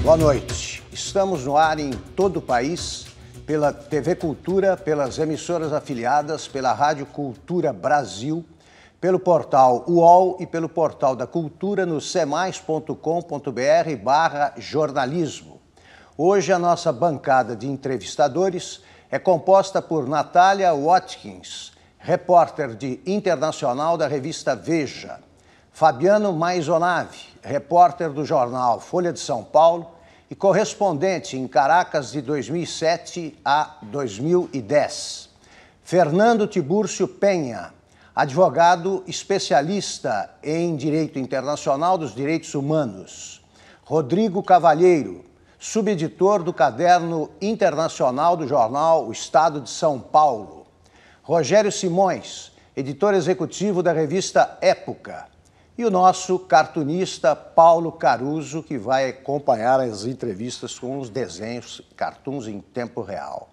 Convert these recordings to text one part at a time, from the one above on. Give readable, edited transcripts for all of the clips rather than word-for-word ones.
Boa noite. Estamos no ar em todo o país, pela TV Cultura, pelas emissoras afiliadas, pela Rádio Cultura Brasil, pelo portal UOL e pelo portal da Cultura no cemais.com.br/jornalismo. Hoje a nossa bancada de entrevistadores é composta por Natália Watkins, repórter internacional da revista Veja, Fabiano Maisonave, repórter do jornal Folha de São Paulo e correspondente em Caracas de 2007 a 2010. Fernando Tibúrcio Penha, advogado especialista em Direito Internacional dos Direitos Humanos. Rodrigo Cavalheiro, subeditor do Caderno Internacional do jornal O Estado de São Paulo. Rogério Simões, editor executivo da revista Época. E o nosso cartunista Paulo Caruso, que vai acompanhar as entrevistas com os desenhos, cartoons em tempo real.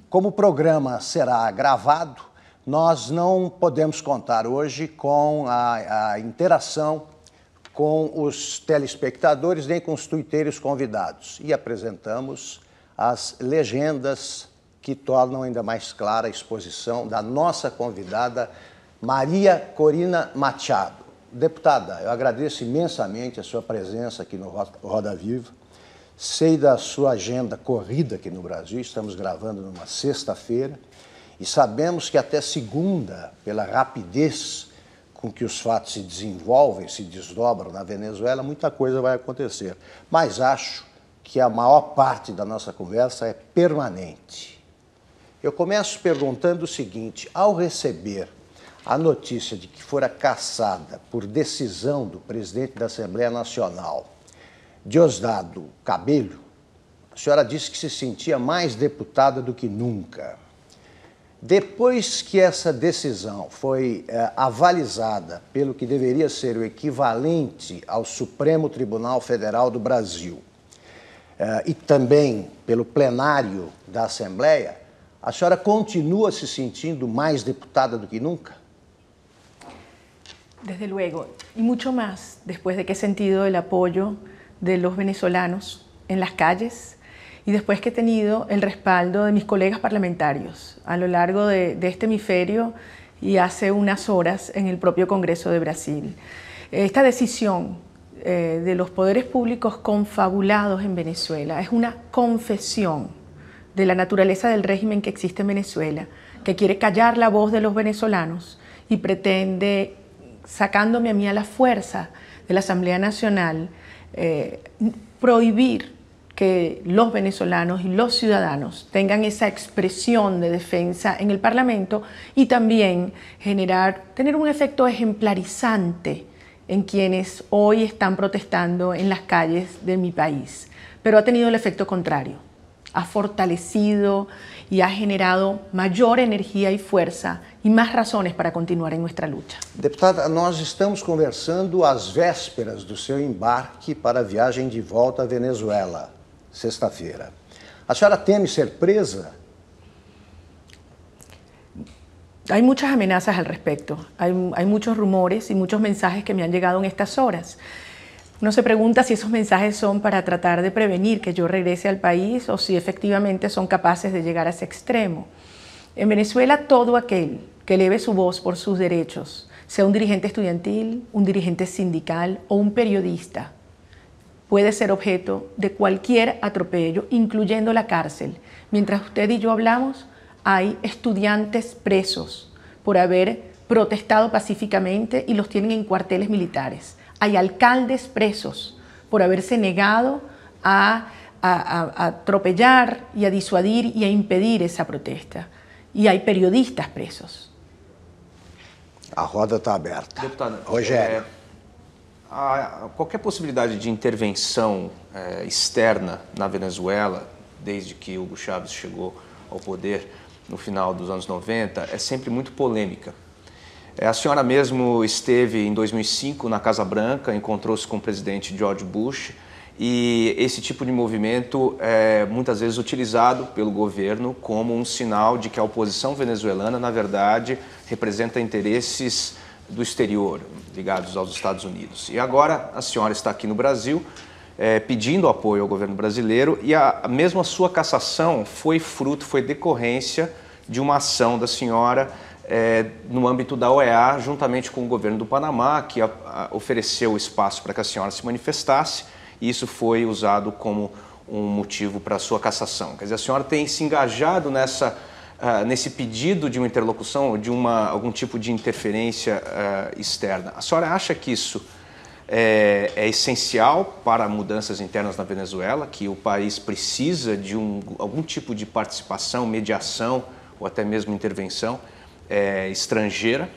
Como o programa será gravado, nós não podemos contar hoje com a interação com os telespectadores, nem com os tuiteiros convidados. E apresentamos as legendas que tornam ainda mais clara a exposição da nossa convidada, Maria Corina Machado. Deputada, eu agradeço imensamente a sua presença aqui no Roda Viva. Sei da sua agenda corrida aqui no Brasil, estamos gravando numa sexta-feira e sabemos que até segunda, pela rapidez com que os fatos se desenvolvem, se desdobram na Venezuela, muita coisa vai acontecer. Mas acho que a maior parte da nossa conversa é permanente. Eu começo perguntando o seguinte: ao receber a notícia de que fora cassada por decisão do presidente da Assembleia Nacional, Diosdado Cabello, a senhora disse que se sentia mais deputada do que nunca. Depois que essa decisão foi avalizada pelo que deveria ser o equivalente ao Supremo Tribunal Federal do Brasil e também pelo plenário da Assembleia, a senhora continua se sentindo mais deputada do que nunca? Desde luego, y mucho más después de que he sentido el apoyo de los venezolanos en las calles y después que he tenido el respaldo de mis colegas parlamentarios a lo largo de este hemisferio y hace unas horas en el propio Congreso de Brasil. Esta decisión de los poderes públicos confabulados en Venezuela es una confesión de la naturaleza del régimen que existe en Venezuela, que quiere callar la voz de los venezolanos y pretende, sacándome a mí a la fuerza de la Asamblea Nacional, prohibir que los venezolanos y los ciudadanos tengan esa expresión de defensa en el Parlamento y también tener un efecto ejemplarizante en quienes hoy están protestando en las calles de mi país. Pero ha tenido el efecto contrario. Ha fortalecido y ha generado mayor energía y fuerza e mais razones para continuar em nossa luta. Deputada, nós estamos conversando às vésperas do seu embarque para a viagem de volta à Venezuela, sexta-feira. A senhora teme ser presa? Hay muchas amenazas al respecto. Hay muchos rumores y muchos mensajes que me han llegado en estas horas. Uno se pregunta si esos mensajes son para tratar de prevenir que yo regrese al país o si efectivamente son capaces de llegar a ese extremo. En Venezuela, todo aquel que eleve su voz por sus derechos, sea un dirigente estudiantil, un dirigente sindical o un periodista, puede ser objeto de cualquier atropello, incluyendo la cárcel. Mientras usted y yo hablamos, hay estudiantes presos por haber protestado pacíficamente y los tienen en cuarteles militares. Hay alcaldes presos por haberse negado a atropellar y a disuadir y a impedir esa protesta. E há periodistas presos. A roda está aberta. Deputada, Rogério. Qualquer possibilidade de intervenção externa na Venezuela, desde que Hugo Chávez chegou ao poder no final dos anos 90, é sempre muito polêmica. A senhora mesmo esteve em 2005 na Casa Branca, encontrou-se com o presidente George Bush, e esse tipo de movimento é muitas vezes utilizado pelo governo como um sinal de que a oposição venezuelana, na verdade, representa interesses do exterior, ligados aos Estados Unidos. E agora a senhora está aqui no Brasil pedindo apoio ao governo brasileiro, e mesmo a sua cassação foi decorrência de uma ação da senhora no âmbito da OEA, juntamente com o governo do Panamá, que ofereceu espaço para que a senhora se manifestasse, e isso foi usado como um motivo para a sua cassação. Quer dizer, a senhora tem se engajado nesse pedido de uma interlocução, de algum tipo de interferência externa. A senhora acha que isso é essencial para mudanças internas na Venezuela, que o país precisa de algum tipo de participação, mediação ou até mesmo intervenção estrangeira?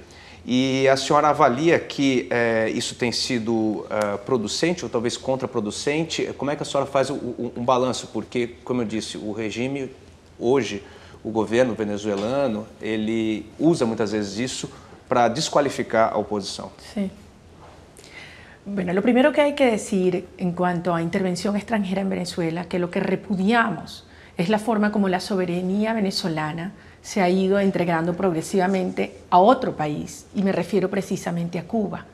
E a senhora avalia que isso tem sido producente ou talvez contraproducente? Como é que a senhora faz um balanço? Porque, como eu disse, o regime hoje, o governo venezuelano, ele usa muitas vezes isso para desqualificar a oposição. Sí. Bueno, lo primero que hay que decir en cuanto a intervención extranjera en Venezuela, que lo que repudiamos es la forma como la soberanía venezolana se ha ido entregando progresivamente a otro país, y me refiero precisamente a Cuba.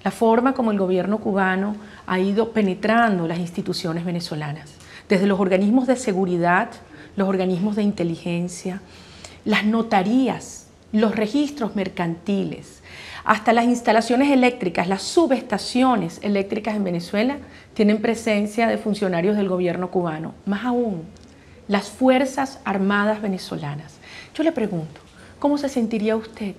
La forma como el gobierno cubano ha ido penetrando las instituciones venezolanas, desde los organismos de seguridad, los organismos de inteligencia, las notarías, los registros mercantiles, hasta las instalaciones eléctricas, las subestaciones eléctricas en Venezuela tienen presencia de funcionarios del gobierno cubano. Más aún, las Fuerzas Armadas venezolanas. Yo le pregunto, ¿cómo se sentiría usted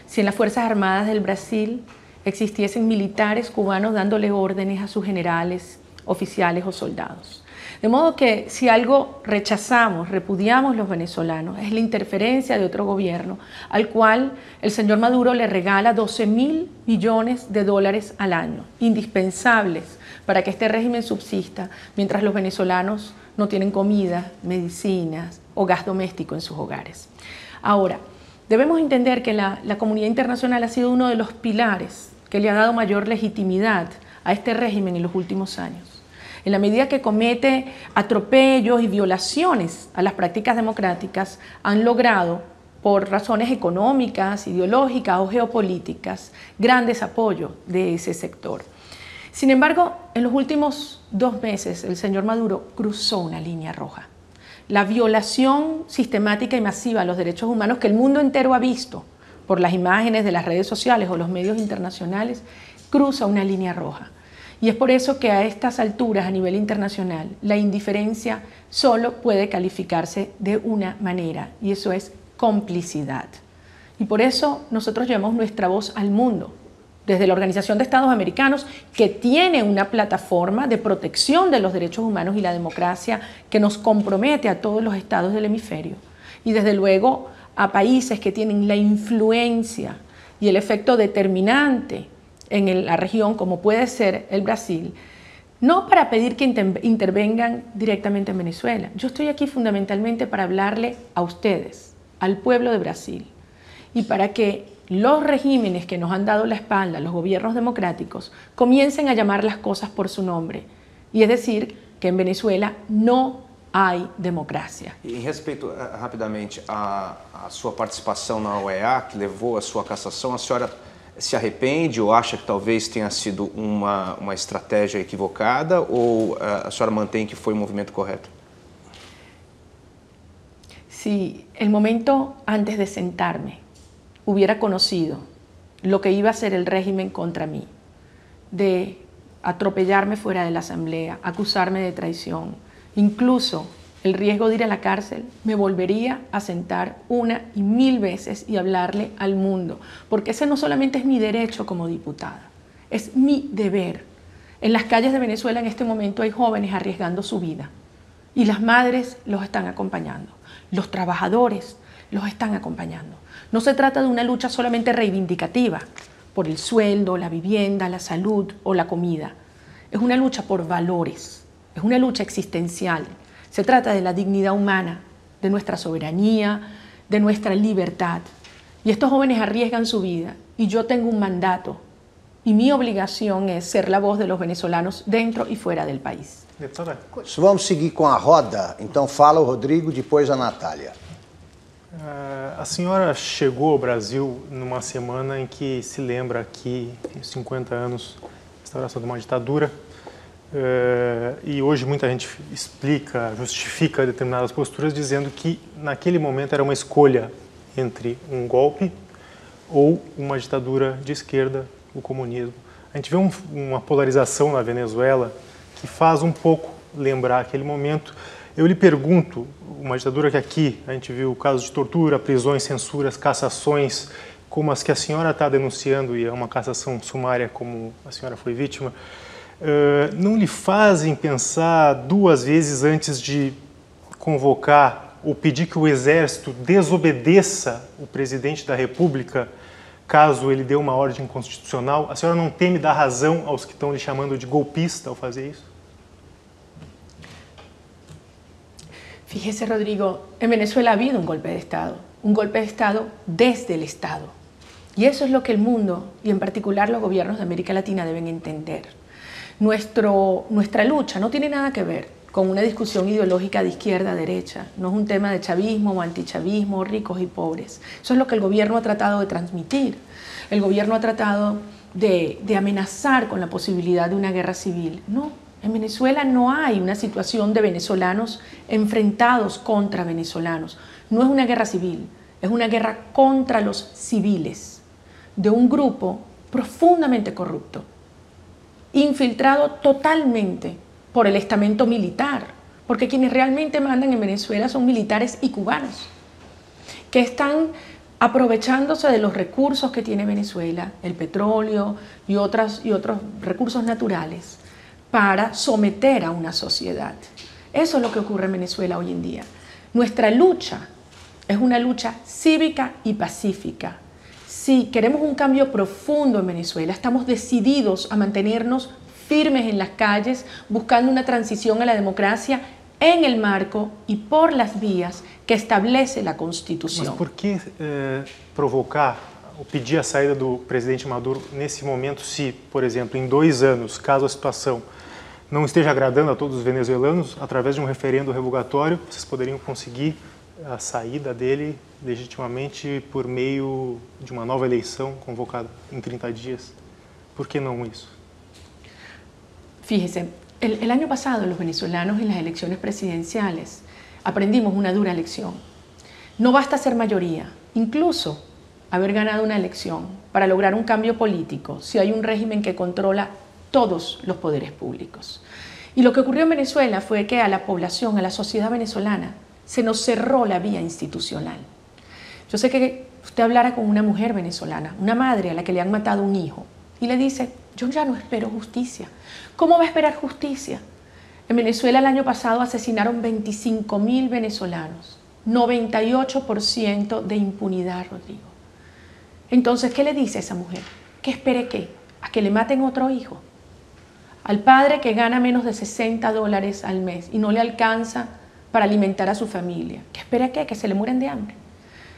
si en las Fuerzas Armadas del Brasil existiesen militares cubanos dándole órdenes a sus generales, oficiales o soldados? De modo que si algo rechazamos, repudiamos los venezolanos, es la interferencia de otro gobierno al cual el señor Maduro le regala 12.000 millones de dólares al año, indispensables para que este régimen subsista mientras los venezolanos no tienen comida, medicinas o gas doméstico en sus hogares. Ahora, debemos entender que la comunidad internacional ha sido uno de los pilares que le ha dado mayor legitimidad a este régimen en los últimos años. En la medida que comete atropellos y violaciones a las prácticas democráticas, han logrado, por razones económicas, ideológicas o geopolíticas, grandes apoyos de ese sector. Sin embargo, en los últimos 2 meses, el señor Maduro cruzó una línea roja. La violación sistemática y masiva a los derechos humanos que el mundo entero ha visto por las imágenes de las redes sociales o los medios internacionales, cruza una línea roja. Y es por eso que a estas alturas, a nivel internacional, la indiferencia solo puede calificarse de una manera, y eso es complicidad. Y por eso nosotros llevamos nuestra voz al mundo, desde la Organización de Estados Americanos, que tiene una plataforma de protección de los derechos humanos y la democracia que nos compromete a todos los estados del hemisferio, y desde luego a países que tienen la influencia y el efecto determinante en la región, como puede ser el Brasil, no para pedir que intervengan directamente en Venezuela. Yo estoy aquí fundamentalmente para hablarle a ustedes, al pueblo de Brasil, y para que los regímenes que nos han dado la espalda, los gobiernos democráticos, comiencen a llamar las cosas por su nombre, y es decir, que en Venezuela no hay democracia. Em respeito, rapidamente, a sua participação na OEA, que levou a sua cassação, a senhora se arrepende ou acha que talvez tenha sido uma estratégia equivocada, ou a senhora mantém que foi um movimento correto? Si el momento antes de sentarme hubiera conocido lo que iba a hacer el régimen contra mí, de atropellarme fuera de la asamblea, acusarme de traición, incluso el riesgo de ir a la cárcel, me volvería a sentar 1 y 1000 veces y hablarle al mundo, porque ese no solamente es mi derecho como diputada, es mi deber. En las calles de Venezuela en este momento hay jóvenes arriesgando su vida y las madres los están acompañando, los trabajadores los están acompañando. No se trata de una lucha solamente reivindicativa por el sueldo, la vivienda, la salud o la comida. Es una lucha por valores, es una lucha existencial. Se trata de la dignidad humana, de nuestra soberanía, de nuestra libertad. Y estos jóvenes arriesgan su vida y yo tengo un mandato y mi obrigação é ser a voz dos venezolanos dentro e fora do país. Vamos seguir com a roda. Então fala o Rodrigo, depois a Natália. A senhora chegou ao Brasil numa semana em que se lembra aqui, 50 anos, da instauração de uma ditadura. E hoje muita gente explica, justifica determinadas posturas dizendo que naquele momento era uma escolha entre um golpe ou uma ditadura de esquerda, o comunismo. A gente vê uma polarização na Venezuela que faz um pouco lembrar aquele momento. Eu lhe pergunto, uma ditadura que aqui a gente viu casos de tortura, prisões, censuras, cassações, como as que a senhora está denunciando, e é uma cassação sumária como a senhora foi vítima, não lhe fazem pensar duas vezes antes de convocar ou pedir que o Exército desobedeça o presidente da República caso ele dê uma ordem constitucional? A senhora não teme dar razão aos que estão lhe chamando de golpista ao fazer isso? Fíjese, Rodrigo, en Venezuela ha habido un golpe de Estado desde el Estado. Y eso es lo que el mundo, y en particular los gobiernos de América Latina, deben entender. Nuestra lucha no tiene nada que ver con una discusión ideológica de izquierda-derecha, no es un tema de chavismo o antichavismo, ricos y pobres. Eso es lo que el gobierno ha tratado de transmitir. El gobierno ha tratado de amenazar con la posibilidad de una guerra civil. No, en Venezuela no hay una situación de venezolanos enfrentados contra venezolanos. No es una guerra civil, es una guerra contra los civiles de un grupo profundamente corrupto, infiltrado totalmente por el estamento militar, porque quienes realmente mandan en Venezuela son militares y cubanos, que están aprovechándose de los recursos que tiene Venezuela, el petróleo y otros recursos naturales, para someter a una sociedad. Eso es lo que ocurre en Venezuela hoy en día. Nuestra lucha es una lucha cívica y pacífica. Si queremos un cambio profundo en Venezuela, estamos decididos a mantenernos firmes en las calles, buscando una transición a la democracia en el marco y por las vías que establece la Constitución. Mas por que provocar ou pedir a saída do presidente Maduro nesse momento se, por exemplo, em 2 anos, caso a situação não esteja agradando a todos os venezuelanos, através de um referendo revogatório, vocês poderiam conseguir a saída dele legitimamente por meio de uma nova eleição convocada em 30 dias? Por que não isso? Fíjese, el año pasado los venezolanos en las elecciones presidenciales aprendimos una dura lección. No basta ser mayoría, incluso haber ganado una elección para lograr un cambio político si hay un régimen que controla todos los poderes públicos. Y lo que ocurrió en Venezuela fue que a la población, a la sociedad venezolana, se nos cerró la vía institucional. Yo sé que usted hablara con una mujer venezolana, una madre a la que le han matado un hijo, y le dice, yo ya no espero justicia. ¿Cómo va a esperar justicia? En Venezuela el año pasado asesinaron 25.000 venezolanos, 98% de impunidad, Rodrigo. Entonces, ¿qué le dice a esa mujer? ¿Que espere qué? ¿A que le maten otro hijo? Al padre que gana menos de $60 al mes y no le alcanza para alimentar a su familia. ¿Que espere qué? Que se le mueren de hambre.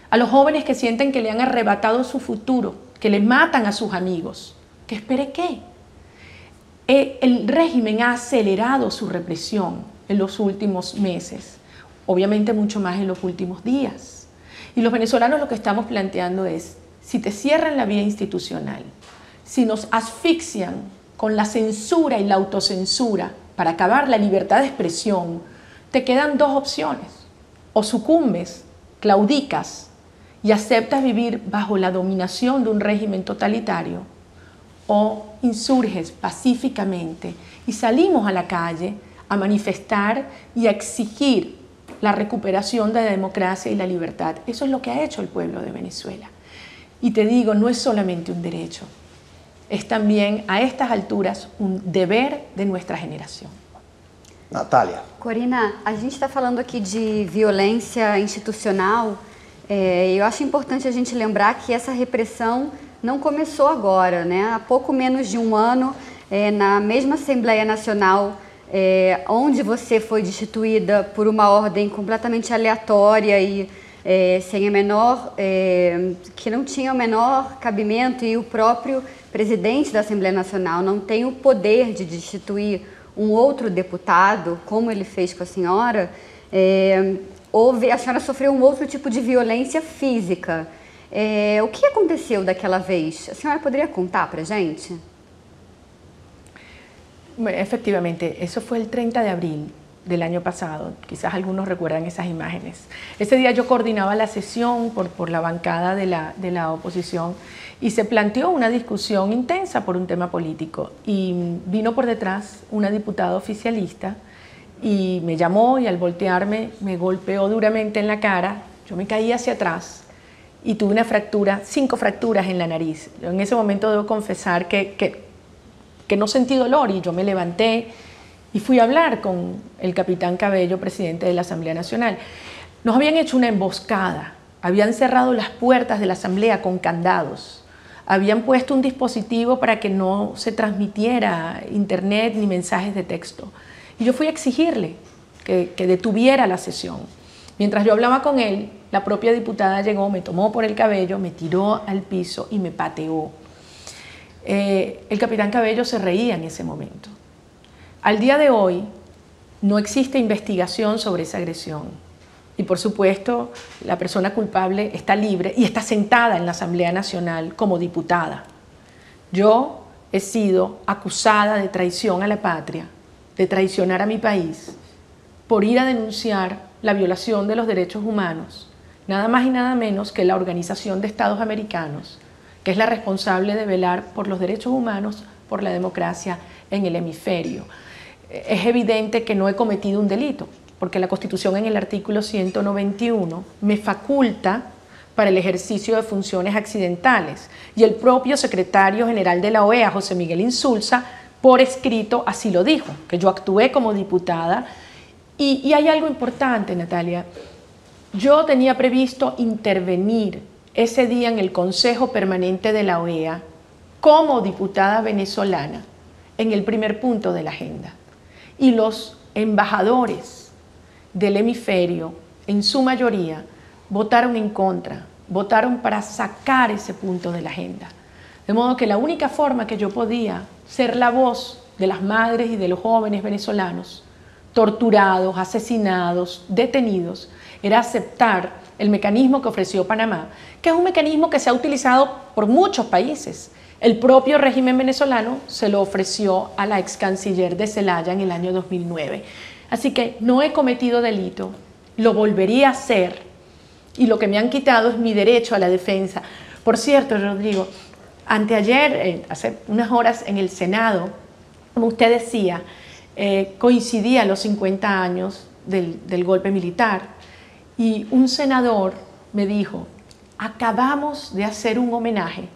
A los jóvenes que sienten que le han arrebatado su futuro, que le matan a sus amigos. ¿Que espere qué? El régimen ha acelerado su represión en los últimos meses, obviamente mucho más en los últimos días. Y los venezolanos lo que estamos planteando es, si te cierran la vía institucional, si nos asfixian con la censura y la autocensura para acabar la libertad de expresión, te quedan 2 opciones. O sucumbes, claudicas y aceptas vivir bajo la dominación de un régimen totalitario, o insurges pacíficamente y salimos a la calle a manifestar y a exigir la recuperación de la democracia y la libertad. Eso es lo que ha hecho el pueblo de Venezuela. Y te digo, no es solamente un derecho, es también a estas alturas un deber de nuestra generación. Natália. Corina, a gente está falando aqui de violência institucional. Eu acho importante a gente lembrar que essa repressão não começou agora, né? Há pouco menos de um ano, na mesma Assembleia Nacional, onde você foi destituída por uma ordem completamente aleatória e sem a menor, que não tinha o menor cabimento, e o próprio presidente da Assembleia Nacional não tem o poder de destituir um outro deputado, como ele fez com a senhora, a senhora sofreu um outro tipo de violência física. O que aconteceu daquela vez? A senhora poderia contar para a gente? Efectivamente, eso fue el 30 de abril del año pasado. Quizás algunos recuerdan esas imágenes. Ese día yo coordinaba la sesión por la bancada de la oposición y se planteó una discusión intensa por un tema político. Y vino por detrás una diputada oficialista y me llamó y al voltearme me golpeó duramente en la cara. Yo me caí hacia atrás y tuve una fractura, 5 fracturas en la nariz. Yo en ese momento debo confesar que no sentí dolor y yo me levanté y fui a hablar con el capitán Cabello, presidente de la Asamblea Nacional. Nos habían hecho una emboscada, habían cerrado las puertas de la Asamblea con candados, habían puesto un dispositivo para que no se transmitiera internet ni mensajes de texto. Y yo fui a exigirle que detuviera la sesión. Mientras yo hablaba con él, la propia diputada llegó, me tomó por el cabello, me tiró al piso y me pateó. El capitán Cabello se reía en ese momento. Al día de hoy no existe investigación sobre esa agresión y por supuesto la persona culpable está libre y está sentada en la Asamblea Nacional como diputada. Yo he sido acusada de traición a la patria, de traicionar a mi país, por ir a denunciar la violación de los derechos humanos, nada más y nada menos que la Organización de Estados Americanos, que es la responsable de velar por los derechos humanos, por la democracia en el hemisferio. Es evidente que no he cometido un delito, porque la Constitución en el artículo 191 me faculta para el ejercicio de funciones accidentales y el propio secretario general de la OEA, José Miguel Insulza, por escrito así lo dijo, que yo actué como diputada. Y hay algo importante, Natalia. Yo tenía previsto intervenir ese día en el Consejo Permanente de la OEA como diputada venezolana en el primer punto de la agenda. Y los embajadores del hemisferio, en su mayoría, votaron en contra, votaron para sacar ese punto de la agenda. De modo que la única forma que yo podía ser la voz de las madres y de los jóvenes venezolanos torturados, asesinados, detenidos, era aceptar el mecanismo que ofreció Panamá, que es un mecanismo que se ha utilizado por muchos países. El propio régimen venezolano se lo ofreció a la ex canciller de Zelaya en el año 2009. Así que no he cometido delito, lo volvería a hacer y lo que me han quitado es mi derecho a la defensa. Por cierto, Rodrigo, anteayer, hace unas horas en el Senado, como usted decía, coincidía los 50 años del golpe militar. Y un senador me dijo, acabamos de hacer un homenaje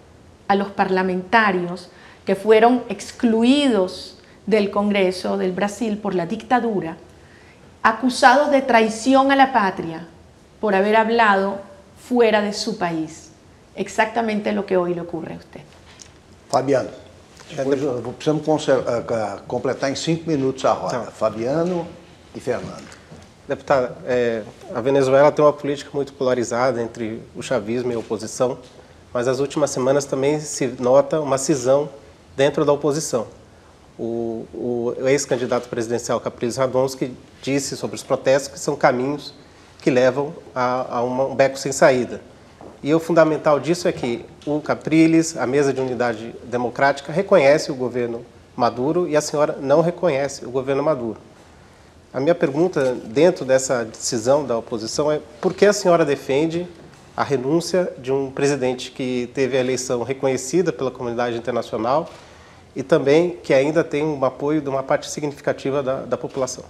a los parlamentarios que fueron excluidos del Congreso del Brasil por la dictadura, acusados de traición a la patria por haber hablado fuera de su país. Exactamente lo que hoy le ocurre a usted. Fabiano, depois precisamos completar em 5 minutos a roda. Tá. Fabiano e Fernando. Deputada, a Venezuela tem uma política muito polarizada entre o chavismo e a oposição, mas nas últimas semanas também se nota uma cisão dentro da oposição. O ex-candidato presidencial Capriles Radonski disse sobre os protestos que são caminhos que levam a um beco sem saída. E o fundamental disso é que o Capriles, a Mesa de Unidade Democrática, reconhece o governo Maduro e a senhora não reconhece o governo Maduro. A minha pergunta, dentro dessa decisão da oposição, é por que a senhora defende a renúncia de um presidente que teve a eleição reconhecida pela comunidade internacional e também que ainda tem um apoio de uma parte significativa da população?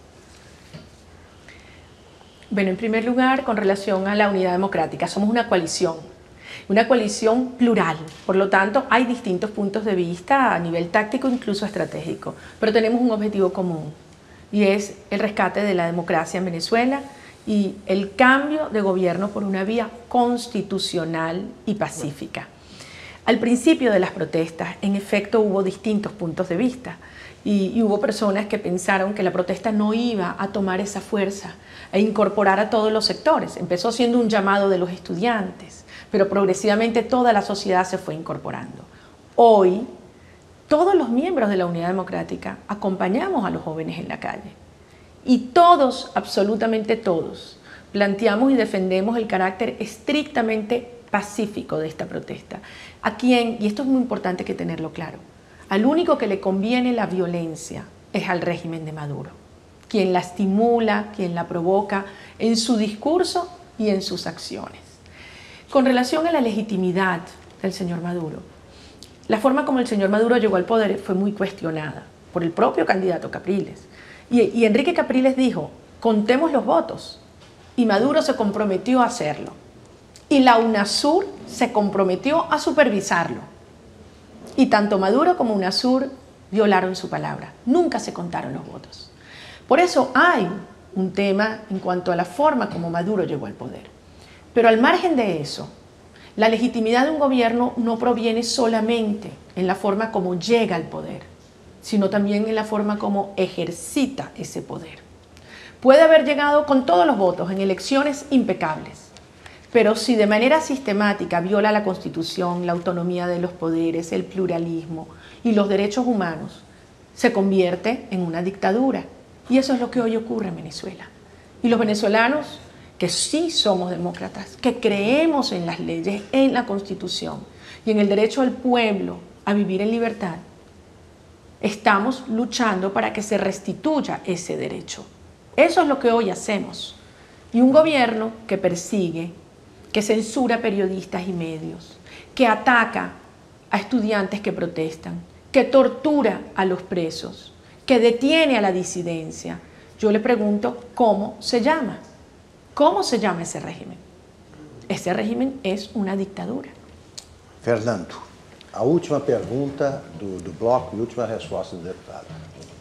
Bueno, en primer lugar, con relación a la unidad democrática, somos una coalición plural, por lo tanto hay distintos puntos de vista a nivel táctico, incluso estratégico, pero tenemos un objetivo común y es el rescate de la democracia en Venezuela y el cambio de gobierno por una vía constitucional y pacífica. Al principio de las protestas, en efecto, hubo distintos puntos de vista y hubo personas que pensaron que la protesta no iba a tomar esa fuerza e incorporar a todos los sectores. Empezó siendo un llamado de los estudiantes, pero progresivamente toda la sociedad se fue incorporando. Hoy, todos los miembros de la Unidad Democrática acompañamos a los jóvenes en la calle y todos, absolutamente todos, planteamos y defendemos el carácter estrictamente pacífico de esta protesta. ¿A quién? Y esto es muy importante que tenerlo claro. Al único que le conviene la violencia es al régimen de Maduro, quien la estimula, quien la provoca en su discurso y en sus acciones. Con relación a la legitimidad del señor Maduro, la forma como el señor Maduro llegó al poder fue muy cuestionada por el propio candidato Capriles. Y Enrique Capriles dijo, contemos los votos, y Maduro se comprometió a hacerlo. Y la UNASUR se comprometió a supervisarlo. Y tanto Maduro como UNASUR violaron su palabra. Nunca se contaron los votos. Por eso hay un tema en cuanto a la forma como Maduro llegó al poder. Pero al margen de eso, la legitimidad de un gobierno no proviene solamente en la forma como llega al poder, sino también en la forma como ejercita ese poder. Puede haber llegado con todos los votos en elecciones impecables, pero si de manera sistemática viola la Constitución, la autonomía de los poderes, el pluralismo y los derechos humanos, se convierte en una dictadura. Y eso es lo que hoy ocurre en Venezuela. Y los venezolanos, que sí somos demócratas, que creemos en las leyes, en la Constitución y en el derecho al pueblo a vivir en libertad, estamos luchando para que se restituya ese derecho. Eso es lo que hoy hacemos. Y un gobierno que persigue, que censura periodistas y medios, que ataca a estudiantes que protestan, que tortura a los presos, que detiene a la disidencia. Yo le pregunto, ¿cómo se llama? ¿Cómo se llama ese régimen? Ese régimen es una dictadura. Fernando, a última pergunta do bloco e última resposta do deputado.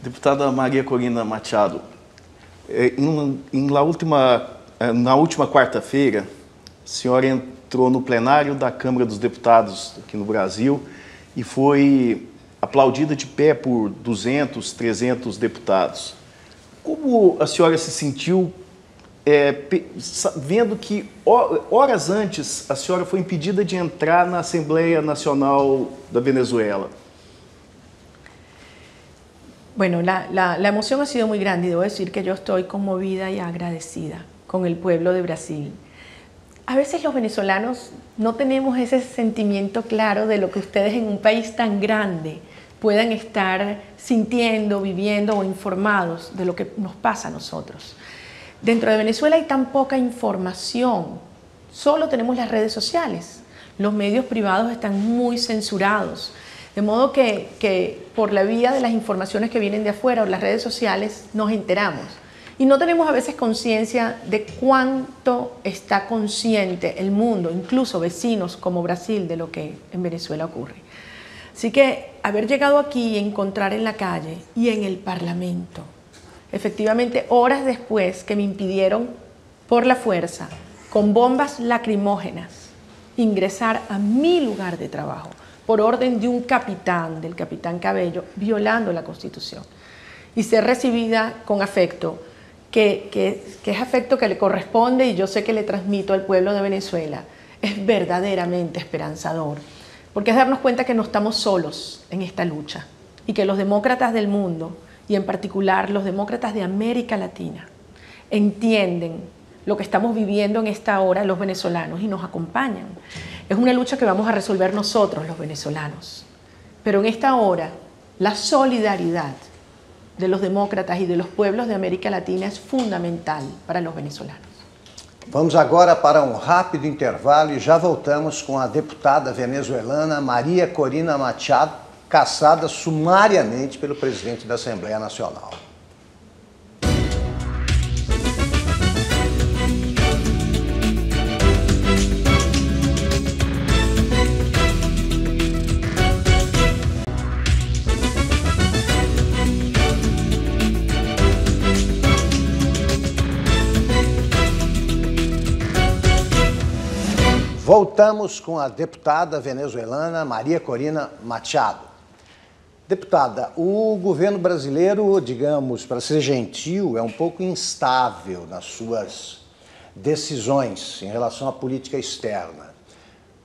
Deputada Maria Corina Machado, na última quarta-feira, a senhora entrou no plenário da Câmara dos Deputados aqui no Brasil e foi aplaudida de pé por 200, 300 deputados. Como a senhora se sentiu vendo que horas antes a senhora foi impedida de entrar na Asamblea Nacional da Venezuela? Bueno, la emoción ha sido muy grande y debo decir que yo estoy conmovida y agradecida con el pueblo de Brasil. A veces los venezolanos no tenemos ese sentimiento claro de lo que ustedes en un país tan grande puedan estar sintiendo, viviendo o informados de lo que nos pasa a nosotros. Dentro de Venezuela hay tan poca información, solo tenemos las redes sociales, los medios privados están muy censurados, de modo que por la vía de las informaciones que vienen de afuera o las redes sociales nos enteramos. Y no tenemos a veces conciencia de cuánto está consciente el mundo, incluso vecinos como Brasil, de lo que en Venezuela ocurre. Así que haber llegado aquí y encontrar en la calle y en el Parlamento, efectivamente horas después que me impidieron por la fuerza, con bombas lacrimógenas, ingresar a mi lugar de trabajo, por orden de un capitán, del capitán Cabello, violando la Constitución, y ser recibida con afecto, que es afecto que le corresponde y yo sé que le transmito al pueblo de Venezuela, es verdaderamente esperanzador, porque es darnos cuenta que no estamos solos en esta lucha y que los demócratas del mundo, y en particular los demócratas de América Latina, entienden lo que estamos viviendo en esta hora los venezolanos y nos acompañan. Es una lucha que vamos a resolver nosotros los venezolanos, pero en esta hora la solidaridad de los demócratas y de los pueblos de América Latina es fundamental para los venezolanos. Vamos agora para um rápido intervalo e já voltamos com a deputada venezuelana Maria Corina Machado, cassada sumariamente pelo presidente da Assembleia Nacional. Voltamos com a deputada venezuelana Maria Corina Machado. Deputada, o governo brasileiro, digamos, para ser gentil, é um pouco instável nas suas decisões em relação à política externa.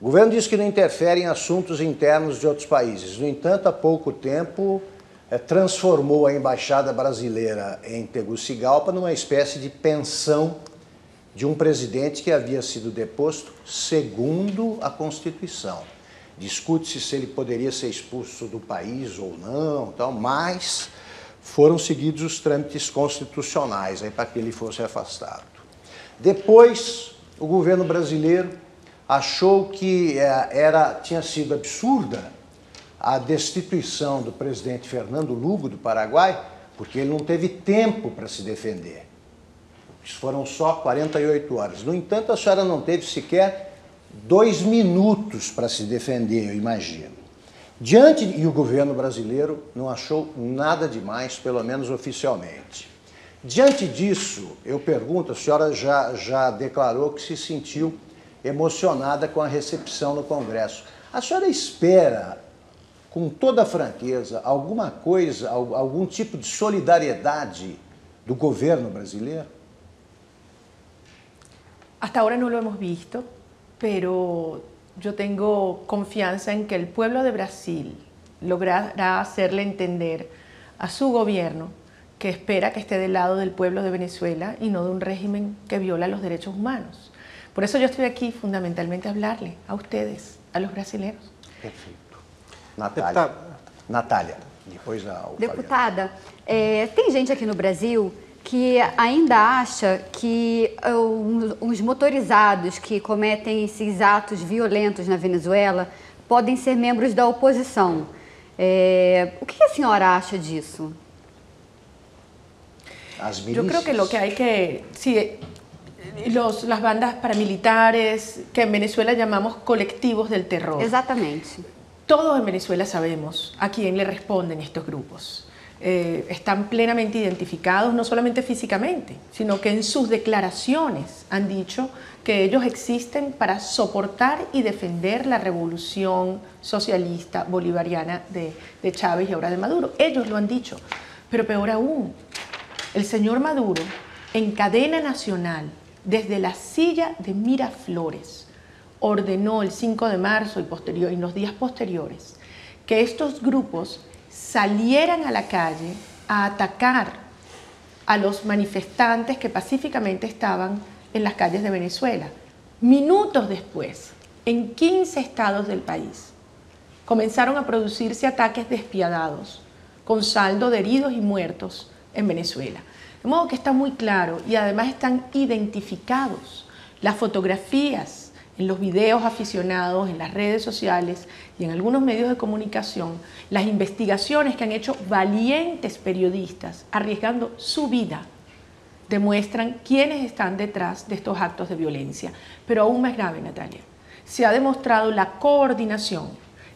O governo diz que não interfere em assuntos internos de outros países. No entanto, há pouco tempo, transformou a embaixada brasileira em Tegucigalpa numa espécie de pensão de um presidente que havia sido deposto segundo a Constituição. Discute-se se ele poderia ser expulso do país ou não, mas foram seguidos os trâmites constitucionais para que ele fosse afastado. Depois, o governo brasileiro achou que tinha sido absurda a destituição do presidente Fernando Lugo, do Paraguai, porque ele não teve tempo para se defender. Isso foram só 48 horas. No entanto, a senhora não teve sequer 2 minutos para se defender, eu imagino. E o governo brasileiro não achou nada demais, pelo menos oficialmente. Diante disso, eu pergunto, a senhora já declarou que se sentiu emocionada com a recepção no Congresso. A senhora espera, com toda franqueza, alguma coisa, algum tipo de solidariedade do governo brasileiro? Hasta ahora no lo hemos visto, pero yo tengo confianza en que el pueblo de Brasil logrará hacerle entender a su gobierno que espera que esté del lado del pueblo de Venezuela y no de un régimen que viola los derechos humanos. Por eso yo estoy aquí fundamentalmente a hablarle a ustedes, a los brasileños. Perfeito. Natália, depois ao Deputada, tem gente aqui no Brasil que ainda acha que os motorizados que cometem esses atos violentos na Venezuela podem ser membros da oposição. O que a senhora acha disso? Yo creo que lo que hay que... Sí, las bandas paramilitares que en Venezuela llamamos colectivos del terror. Exatamente. Todos en Venezuela sabemos a quién le responden estos grupos. Están plenamente identificados, no solamente físicamente, sino que en sus declaraciones han dicho que ellos existen para soportar y defender la revolución socialista bolivariana de Chávez y ahora de Maduro. Ellos lo han dicho. Pero peor aún, el señor Maduro, en cadena nacional, desde la silla de Miraflores, ordenó el 5 de marzo y en los días posteriores que estos grupos salieran a la calle a atacar a los manifestantes que pacíficamente estaban en las calles de Venezuela. Minutos después, en 15 estados del país, comenzaron a producirse ataques despiadados, con saldo de heridos y muertos en Venezuela. De modo que está muy claro y además están identificados las fotografías en los videos aficionados, en las redes sociales y en algunos medios de comunicación, las investigaciones que han hecho valientes periodistas arriesgando su vida demuestran quiénes están detrás de estos actos de violencia. Pero aún más grave, Natalia, se ha demostrado la coordinación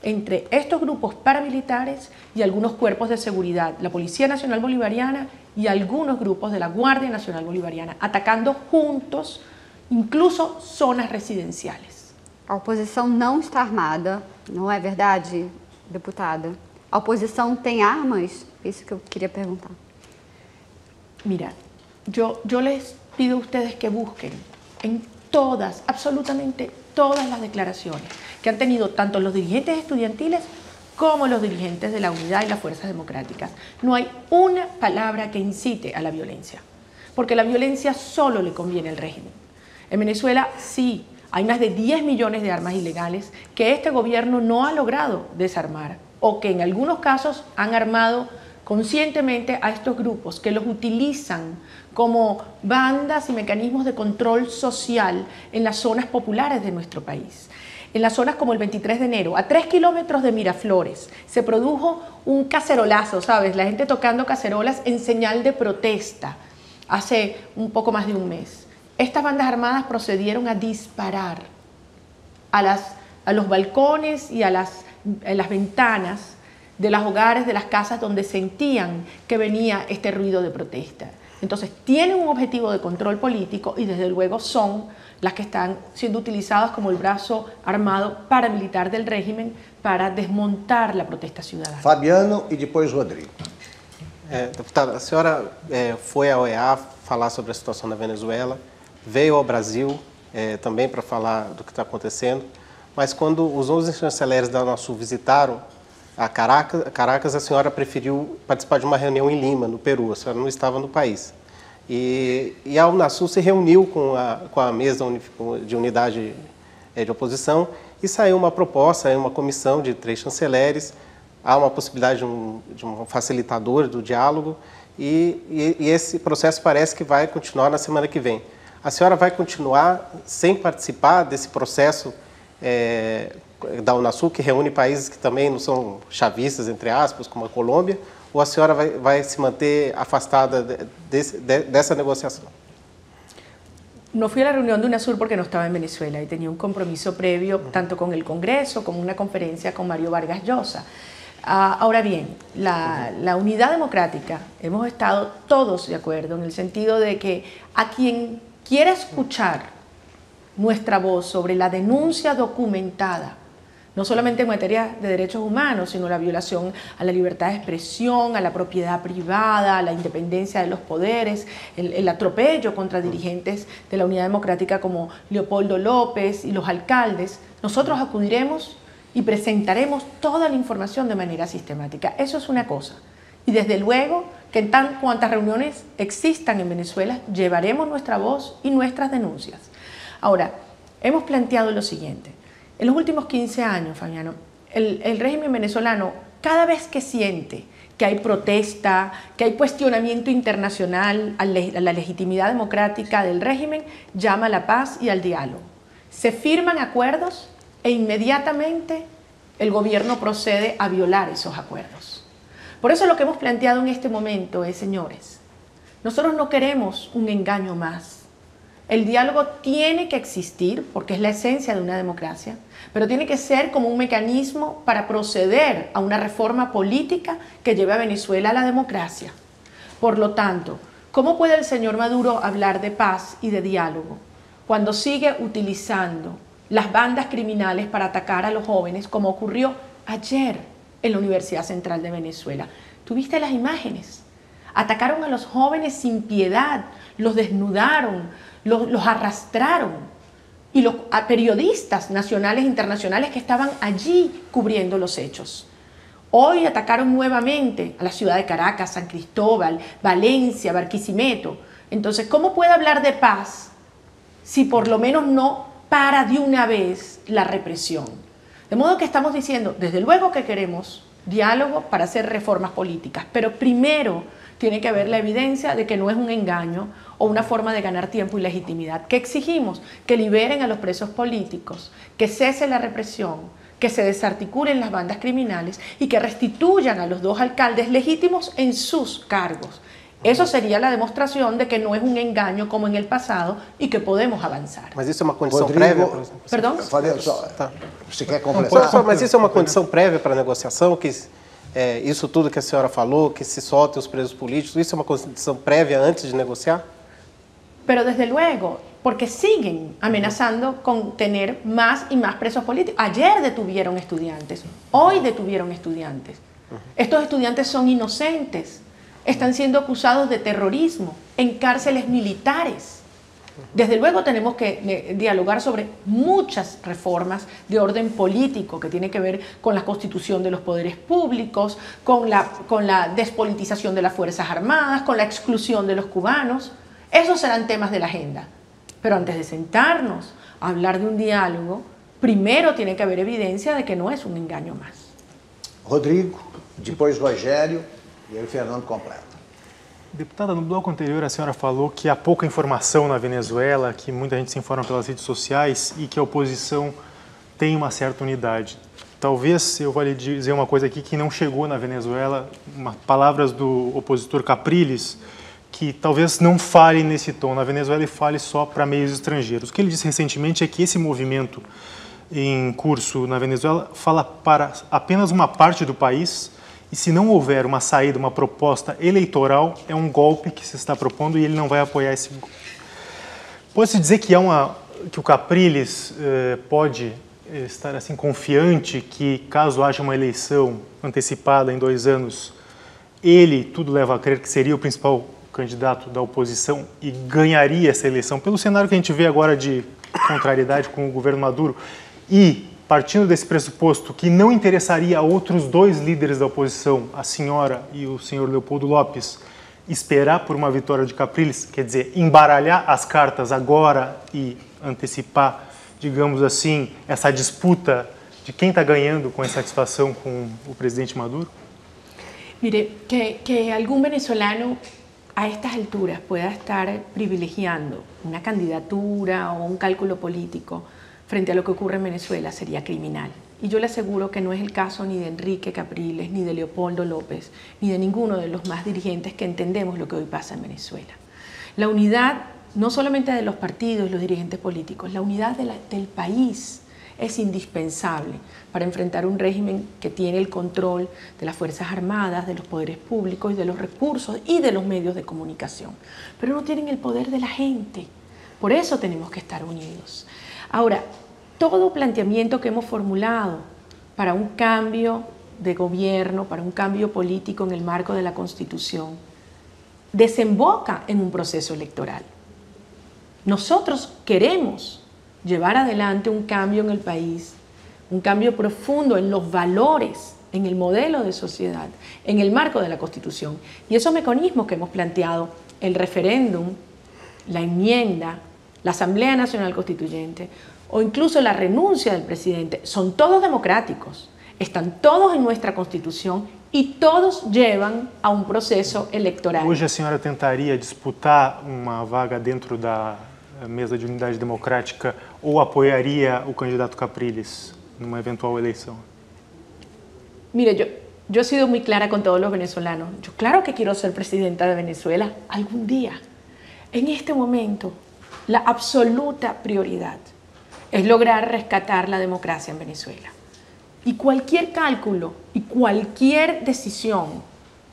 entre estos grupos paramilitares y algunos cuerpos de seguridad, la Policía Nacional Bolivariana y algunos grupos de la Guardia Nacional Bolivariana, atacando juntos incluso zonas residenciales. A oposição não está armada, não é verdade, deputada? A oposição tem armas? Isso que eu queria perguntar. Mira, yo les pido a ustedes que busquen en todas, absolutamente todas las declaraciones que han tenido tanto los dirigentes estudiantiles como los dirigentes de la Unidad y las Fuerzas Democráticas. No hay una palabra que incite a la violencia, porque la violencia solo le conviene al régimen. En Venezuela sí, hay más de 10 millones de armas ilegales que este gobierno no ha logrado desarmar o que en algunos casos han armado conscientemente a estos grupos que los utilizan como bandas y mecanismos de control social en las zonas populares de nuestro país. En las zonas como el 23 de enero, a 3 kilómetros de Miraflores, se produjo un cacerolazo, ¿sabes? La gente tocando cacerolas en señal de protesta hace un poco más de un mes. Estas bandas armadas procedieron a disparar a los balcones y a las ventanas de los hogares, de las casas donde sentían que venía este ruido de protesta. Entonces, tienen un objetivo de control político y desde luego son las que están siendo utilizadas como el brazo armado paramilitar del régimen para desmontar la protesta ciudadana. Fabiano e depois Rodrigo. Deputada, a senhora foi à OEA falar sobre a situação da Venezuela, veio ao Brasil também para falar do que está acontecendo, mas quando os 11 chanceleres da Unasul visitaram a Caracas, a senhora preferiu participar de uma reunião em Lima, no Peru, a senhora não estava no país. E a Unasul se reuniu com a mesa de unidade de oposição e saiu uma proposta, uma comissão de 3 chanceleres. há uma possibilidade de um facilitador do diálogo e esse processo parece que vai continuar na semana que vem. A senhora vai continuar sem participar desse processo da Unasul, que reúne países que também não são chavistas, entre aspas, como a Colômbia, ou a senhora vai se manter afastada dessa negociação? No fui a la reunión de UNASUR porque no estaba en Venezuela y tenía un compromiso previo tanto con el Congreso como una conferencia con Mario Vargas Llosa. Ahora bien, la unidad democrática, hemos estado todos de acuerdo en el sentido de que a quien quiera escuchar nuestra voz sobre la denuncia documentada, no solamente en materia de derechos humanos, sino la violación a la libertad de expresión, a la propiedad privada, a la independencia de los poderes, el atropello contra dirigentes de la Unidad Democrática como Leopoldo López y los alcaldes, nosotros acudiremos y presentaremos toda la información de manera sistemática. Eso es una cosa. Y desde luego que en tan cuantas reuniones existan en Venezuela, llevaremos nuestra voz y nuestras denuncias. Ahora, hemos planteado lo siguiente. En los últimos 15 años, Fabiano, el régimen venezolano, cada vez que siente que hay protesta, que hay cuestionamiento internacional a la legitimidad democrática del régimen, llama a la paz y al diálogo. Se firman acuerdos e inmediatamente el gobierno procede a violar esos acuerdos. Por eso lo que hemos planteado en este momento es, señores, nosotros no queremos un engaño más. El diálogo tiene que existir porque es la esencia de una democracia, pero tiene que ser como un mecanismo para proceder a una reforma política que lleve a Venezuela a la democracia. Por lo tanto, ¿cómo puede el señor Maduro hablar de paz y de diálogo cuando sigue utilizando las bandas criminales para atacar a los jóvenes, como ocurrió ayer en la Universidad Central de Venezuela? ¿Tuviste las imágenes? Atacaron a los jóvenes sin piedad, los desnudaron, los arrastraron, y los periodistas nacionales e internacionales que estaban allí cubriendo los hechos. Hoy atacaron nuevamente a la ciudad de Caracas, San Cristóbal, Valencia, Barquisimeto. Entonces, ¿cómo puede hablar de paz si por lo menos no para de una vez la represión? De modo que estamos diciendo, desde luego que queremos diálogo para hacer reformas políticas, pero primero tiene que haber la evidencia de que no es un engaño o una forma de ganar tiempo y legitimidad. ¿Qué exigimos? Que liberen a los presos políticos, que cese la represión, que se desarticulen las bandas criminales y que restituyan a los 2 alcaldes legítimos en sus cargos. Eso sería la demostración de que no es un engaño como en el pasado y que podemos avanzar. Mas isso é uma condição prévia? Perdão? Você quer completar? Mas isso é uma condição prévia para a negociação? Que isso tudo que a senhora falou, que se soltem os presos políticos, isso é uma condição prévia antes de negociar? Pero desde luego, porque siguen amenazando con tener más y más presos políticos. Ayer detuvieron estudiantes, hoy detuvieron estudiantes. Estos estudiantes son inocentes, están siendo acusados de terrorismo en cárceles militares. Desde luego tenemos que dialogar sobre muchas reformas de orden político que tiene que ver con la constitución de los poderes públicos, con la despolitización de las Fuerzas Armadas, con la exclusión de los cubanos. Esos serán temas de la agenda. Pero antes de sentarnos a hablar de un diálogo, primero tiene que haber evidencia de que no es un engaño más. Rodrigo, depois Rogério e aí Fernando completa. Deputada, no bloco anterior a senhora falou que há pouca informação na Venezuela, que muita gente se informa pelas redes sociais e que a oposição tem uma certa unidade. Talvez eu vá lhe dizer uma coisa aqui que não chegou na Venezuela, palavras do opositor Capriles, que talvez não fale nesse tom na Venezuela e fale só para meios estrangeiros. O que ele disse recentemente é que esse movimento em curso na Venezuela fala para apenas uma parte do país e se não houver uma saída, uma proposta eleitoral, é um golpe que se está propondo e ele não vai apoiar esse golpe. Pode-se dizer que que o Capriles pode estar assim confiante que caso haja uma eleição antecipada em 2 anos, ele, tudo leva a crer que seria o principal candidato da oposição e ganharia essa eleição, pelo cenário que a gente vê agora de contrariedade com o governo Maduro, e partindo desse pressuposto que não interessaria a outros 2 líderes da oposição, a senhora e o senhor Leopoldo López, esperar por uma vitória de Capriles, quer dizer, embaralhar as cartas agora e antecipar, digamos assim, essa disputa de quem está ganhando com a insatisfação com o presidente Maduro? Mire, que algún venezolano a estas alturas pueda estar privilegiando una candidatura o un cálculo político frente a lo que ocurre en Venezuela sería criminal. Y yo le aseguro que no es el caso ni de Enrique Capriles, ni de Leopoldo López, ni de ninguno de los más dirigentes que entendemos lo que hoy pasa en Venezuela. La unidad, no solamente de los partidos y los dirigentes políticos, la unidad del país es indispensable para enfrentar un régimen que tiene el control de las Fuerzas Armadas, de los poderes públicos y de los recursos y de los medios de comunicación. Pero no tienen el poder de la gente. Por eso tenemos que estar unidos. Ahora, todo planteamiento que hemos formulado para un cambio de gobierno, para un cambio político en el marco de la Constitución, desemboca en un proceso electoral. Nosotros queremos llevar adelante un cambio en el país, un cambio profundo en los valores, en el modelo de sociedad, en el marco de la Constitución. Y esos mecanismos que hemos planteado, el referéndum, la enmienda, la Asamblea Nacional Constituyente o incluso la renuncia del presidente, son todos democráticos, están todos en nuestra Constitución y todos llevan a un proceso electoral. Hoje a senhora tentaria disputar uma vaga dentro da mesa de unidade democrática ou apoiaria o candidato Capriles numa eventual eleição? Mire, yo he sido muy clara con todos los venezolanos. Yo claro que quiero ser presidenta de Venezuela algún día. En este momento, la absoluta prioridad es lograr rescatar la democracia en Venezuela. Y cualquier cálculo y cualquier decisión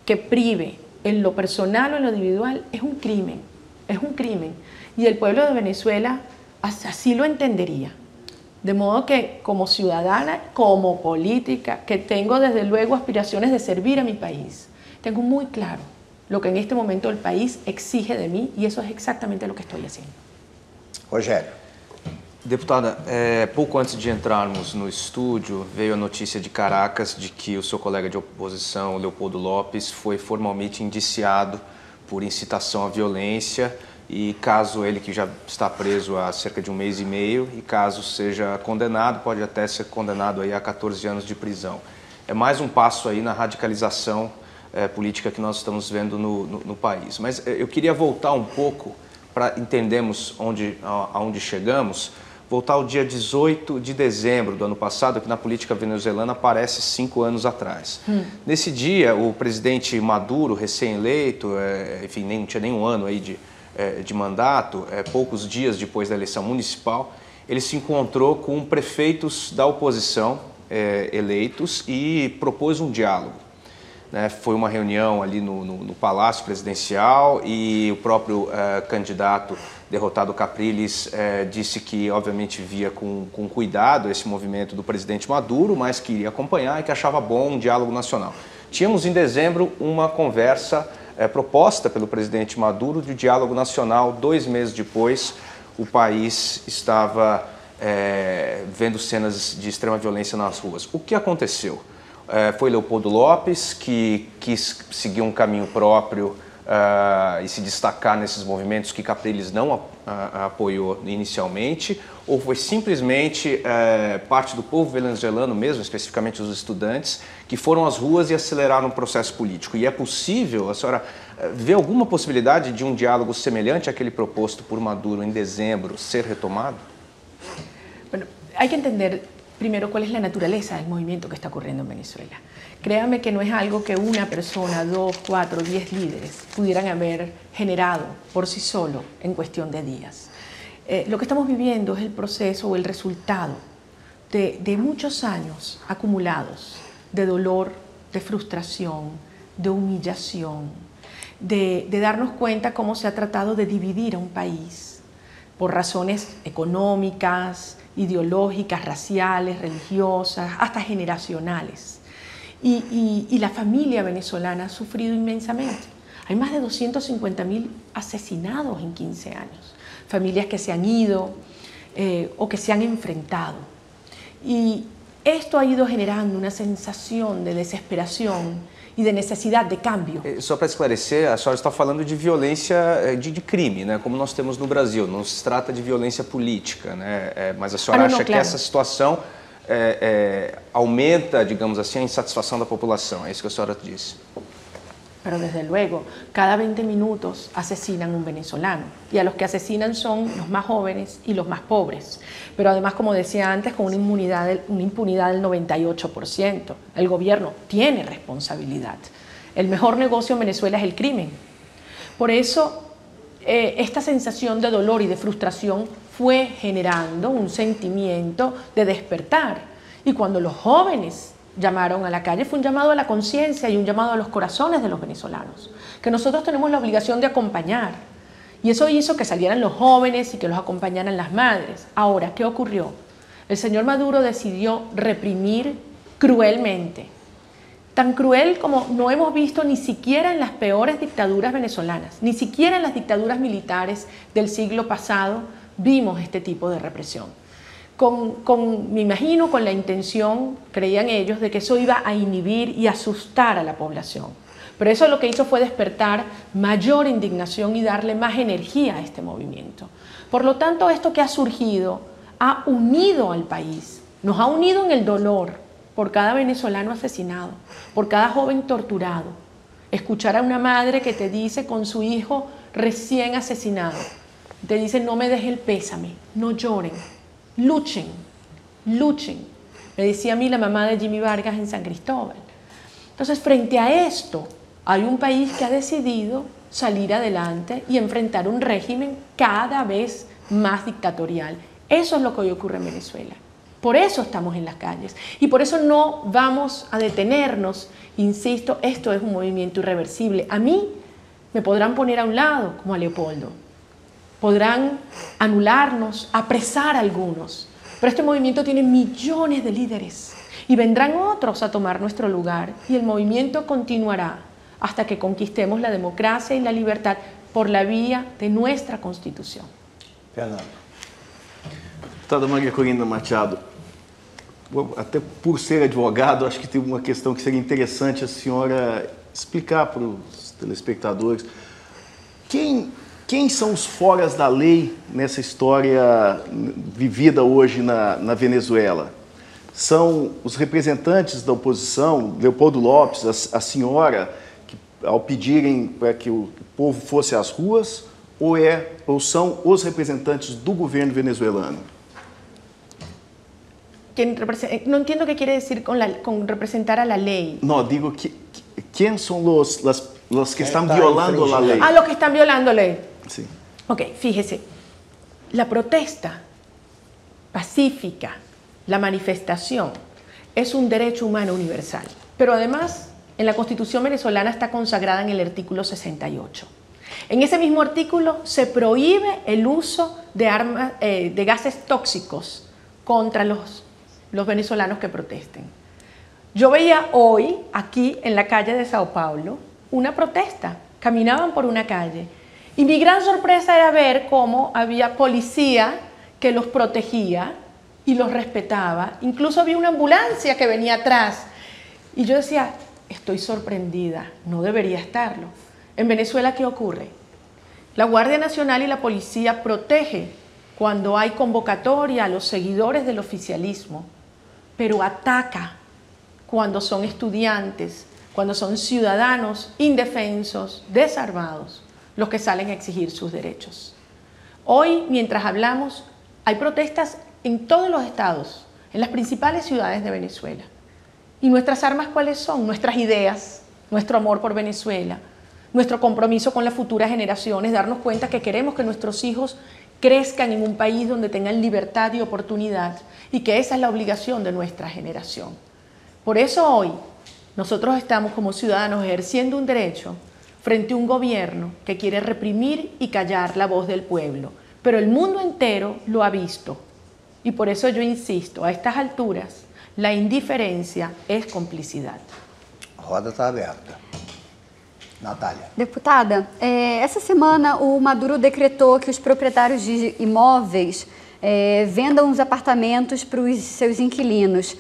que prive en lo personal o en lo individual es un crimen, es un crimen. Y el pueblo de Venezuela así lo entendería. De modo que como ciudadana, como política, que tengo desde luego aspiraciones de servir a mi país, tengo muy claro lo que en este momento el país exige de mí y eso es exactamente lo que estoy haciendo. Rogério. Deputada, pouco antes de entrarmos no estúdio, veio a notícia de Caracas de que o seu colega de oposição, Leopoldo López, foi formalmente indiciado por incitação à violência e caso ele, que já está preso há cerca de 1 mês e meio, e caso seja condenado, pode até ser condenado aí a 14 anos de prisão. É mais um passo aí na radicalização política que nós estamos vendo no país. Mas eu queria voltar um pouco para entendermos aonde chegamos, voltar ao dia 18 de dezembro do ano passado, que na política venezuelana aparece 5 anos atrás. Nesse dia, o presidente Maduro, recém-eleito, enfim, não tinha nem um ano aí de mandato, poucos dias depois da eleição municipal, ele se encontrou com prefeitos da oposição eleitos e propôs um diálogo. Foi uma reunião ali no Palácio Presidencial e o próprio candidato derrotado Capriles disse que obviamente via com cuidado esse movimento do presidente Maduro, mas que iria acompanhar e que achava bom um diálogo nacional. Tínhamos em dezembro uma conversa proposta pelo presidente Maduro de diálogo nacional. 2 meses depois, o país estava vendo cenas de extrema violência nas ruas. O que aconteceu? Foi Leopoldo López que quis seguir um caminho próprio e se destacar nesses movimentos que Capriles não apoiou inicialmente, ou foi simplesmente parte do povo venezuelano mesmo, especificamente os estudantes, que foram às ruas e aceleraram o processo político? E é possível, a senhora vê alguma possibilidade de um diálogo semelhante àquele proposto por Maduro em dezembro ser retomado? Bueno, hay que entender primero cuál es la naturaleza del movimiento que está ocurriendo en Venezuela. Créame que no es algo que una persona, 2, 4, 10 líderes pudieran haber generado por sí solo en cuestión de días. Lo que estamos viviendo es el proceso o el resultado de muchos años acumulados de dolor, de frustración, de humillación, de darnos cuenta cómo se ha tratado de dividir a un país por razones económicas, ideológicas, raciales, religiosas, hasta generacionales. Y la familia venezolana ha sufrido inmensamente. Hay más de 250.000 asesinados en 15 años. Familias que se han ido o que se han enfrentado. Y esto ha ido generando una sensación de desesperación e de necessidade de cambio. Só para esclarecer, a senhora está falando de violência de crime, né? Como nós temos no Brasil. Não se trata de violência política, né? Mas a senhora acha que essa situação aumenta, digamos assim, a insatisfação da população. É isso que a senhora disse. Pero desde luego, cada 20 minutos asesinan un venezolano y a los que asesinan son los más jóvenes y los más pobres. Pero además, como decía antes, con una impunidad del 98%. El gobierno tiene responsabilidad. El mejor negocio en Venezuela es el crimen. Por eso, esta sensación de dolor y de frustración fue generando un sentimiento de despertar. Y cuando los jóvenes llamaron a la calle, fue un llamado a la conciencia y un llamado a los corazones de los venezolanos, que nosotros tenemos la obligación de acompañar. Y eso hizo que salieran los jóvenes y que los acompañaran las madres. Ahora, ¿qué ocurrió? El señor Maduro decidió reprimir cruelmente. Tan cruel como no hemos visto ni siquiera en las peores dictaduras venezolanas, ni siquiera en las dictaduras militares del siglo pasado vimos este tipo de represión. Me imagino con la intención, creían ellos, de que eso iba a inhibir y asustar a la población. Pero eso lo que hizo fue despertar mayor indignación y darle más energía a este movimiento. Por lo tanto, esto que ha surgido ha unido al país, nos ha unido en el dolor por cada venezolano asesinado, por cada joven torturado. Escuchar a una madre que te dice con su hijo recién asesinado, te dice: no me deje el pésame, no lloren. Luchen, luchen. Me decía a mí la mamá de Jimmy Vargas en San Cristóbal. Entonces, frente a esto, hay un país que ha decidido salir adelante y enfrentar un régimen cada vez más dictatorial. Eso es lo que hoy ocurre en Venezuela. Por eso estamos en las calles y por eso no vamos a detenernos. Insisto, esto es un movimiento irreversible. A mí me podrán poner a un lado, como a Leopoldo. Podrán anularnos, apresar a algunos, pero este movimiento tiene millones de líderes y vendrán otros a tomar nuestro lugar y el movimiento continuará hasta que conquistemos la democracia y la libertad por la vía de nuestra Constitución. Fernando. Deputada Maria Corina Machado, até por ser advogado, acho que tem uma questão que seria interessante a senhora explicar para os telespectadores. Quem são os foras da lei nessa história vivida hoje na Venezuela? São os representantes da oposição, Leopoldo Lopes, a senhora, que, ao pedirem para que o povo fosse às ruas, ou são os representantes do governo venezuelano? No entiendo qué quiere decir con representar a la ley. No, digo que ¿quién son los que están violando la ley? Ah, los que están violando la ley. Sí. Ok, fíjese, la protesta pacífica, la manifestación, es un derecho humano universal. Pero además, en la Constitución venezolana está consagrada en el artículo 68. En ese mismo artículo se prohíbe el uso de gases tóxicos contra los venezolanos que protesten. Yo veía hoy, aquí en la calle de Sao Paulo, una protesta. Caminaban por una calle. Y mi gran sorpresa era ver cómo había policía que los protegía y los respetaba. Incluso había una ambulancia que venía atrás. Y yo decía, estoy sorprendida, no debería estarlo. En Venezuela, ¿qué ocurre? La Guardia Nacional y la policía protege cuando hay convocatoria a los seguidores del oficialismo, pero ataca cuando son estudiantes, cuando son ciudadanos indefensos, desarmados, los que salen a exigir sus derechos. Hoy, mientras hablamos, hay protestas en todos los estados, en las principales ciudades de Venezuela. ¿Y nuestras armas cuáles son? Nuestras ideas, nuestro amor por Venezuela, nuestro compromiso con las futuras generaciones, darnos cuenta que queremos que nuestros hijos crezcan en un país donde tengan libertad y oportunidad y que esa es la obligación de nuestra generación. Por eso hoy nosotros estamos como ciudadanos ejerciendo un derecho frente a un gobierno que quiere reprimir y callar la voz del pueblo. Pero el mundo entero lo ha visto. Y por eso yo insisto, a estas alturas, la indiferencia es complicidad. A roda está aberta. Natália. Deputada, essa semana o Maduro decretou que os proprietários de imóveis vendam os apartamentos para os seus inquilinos.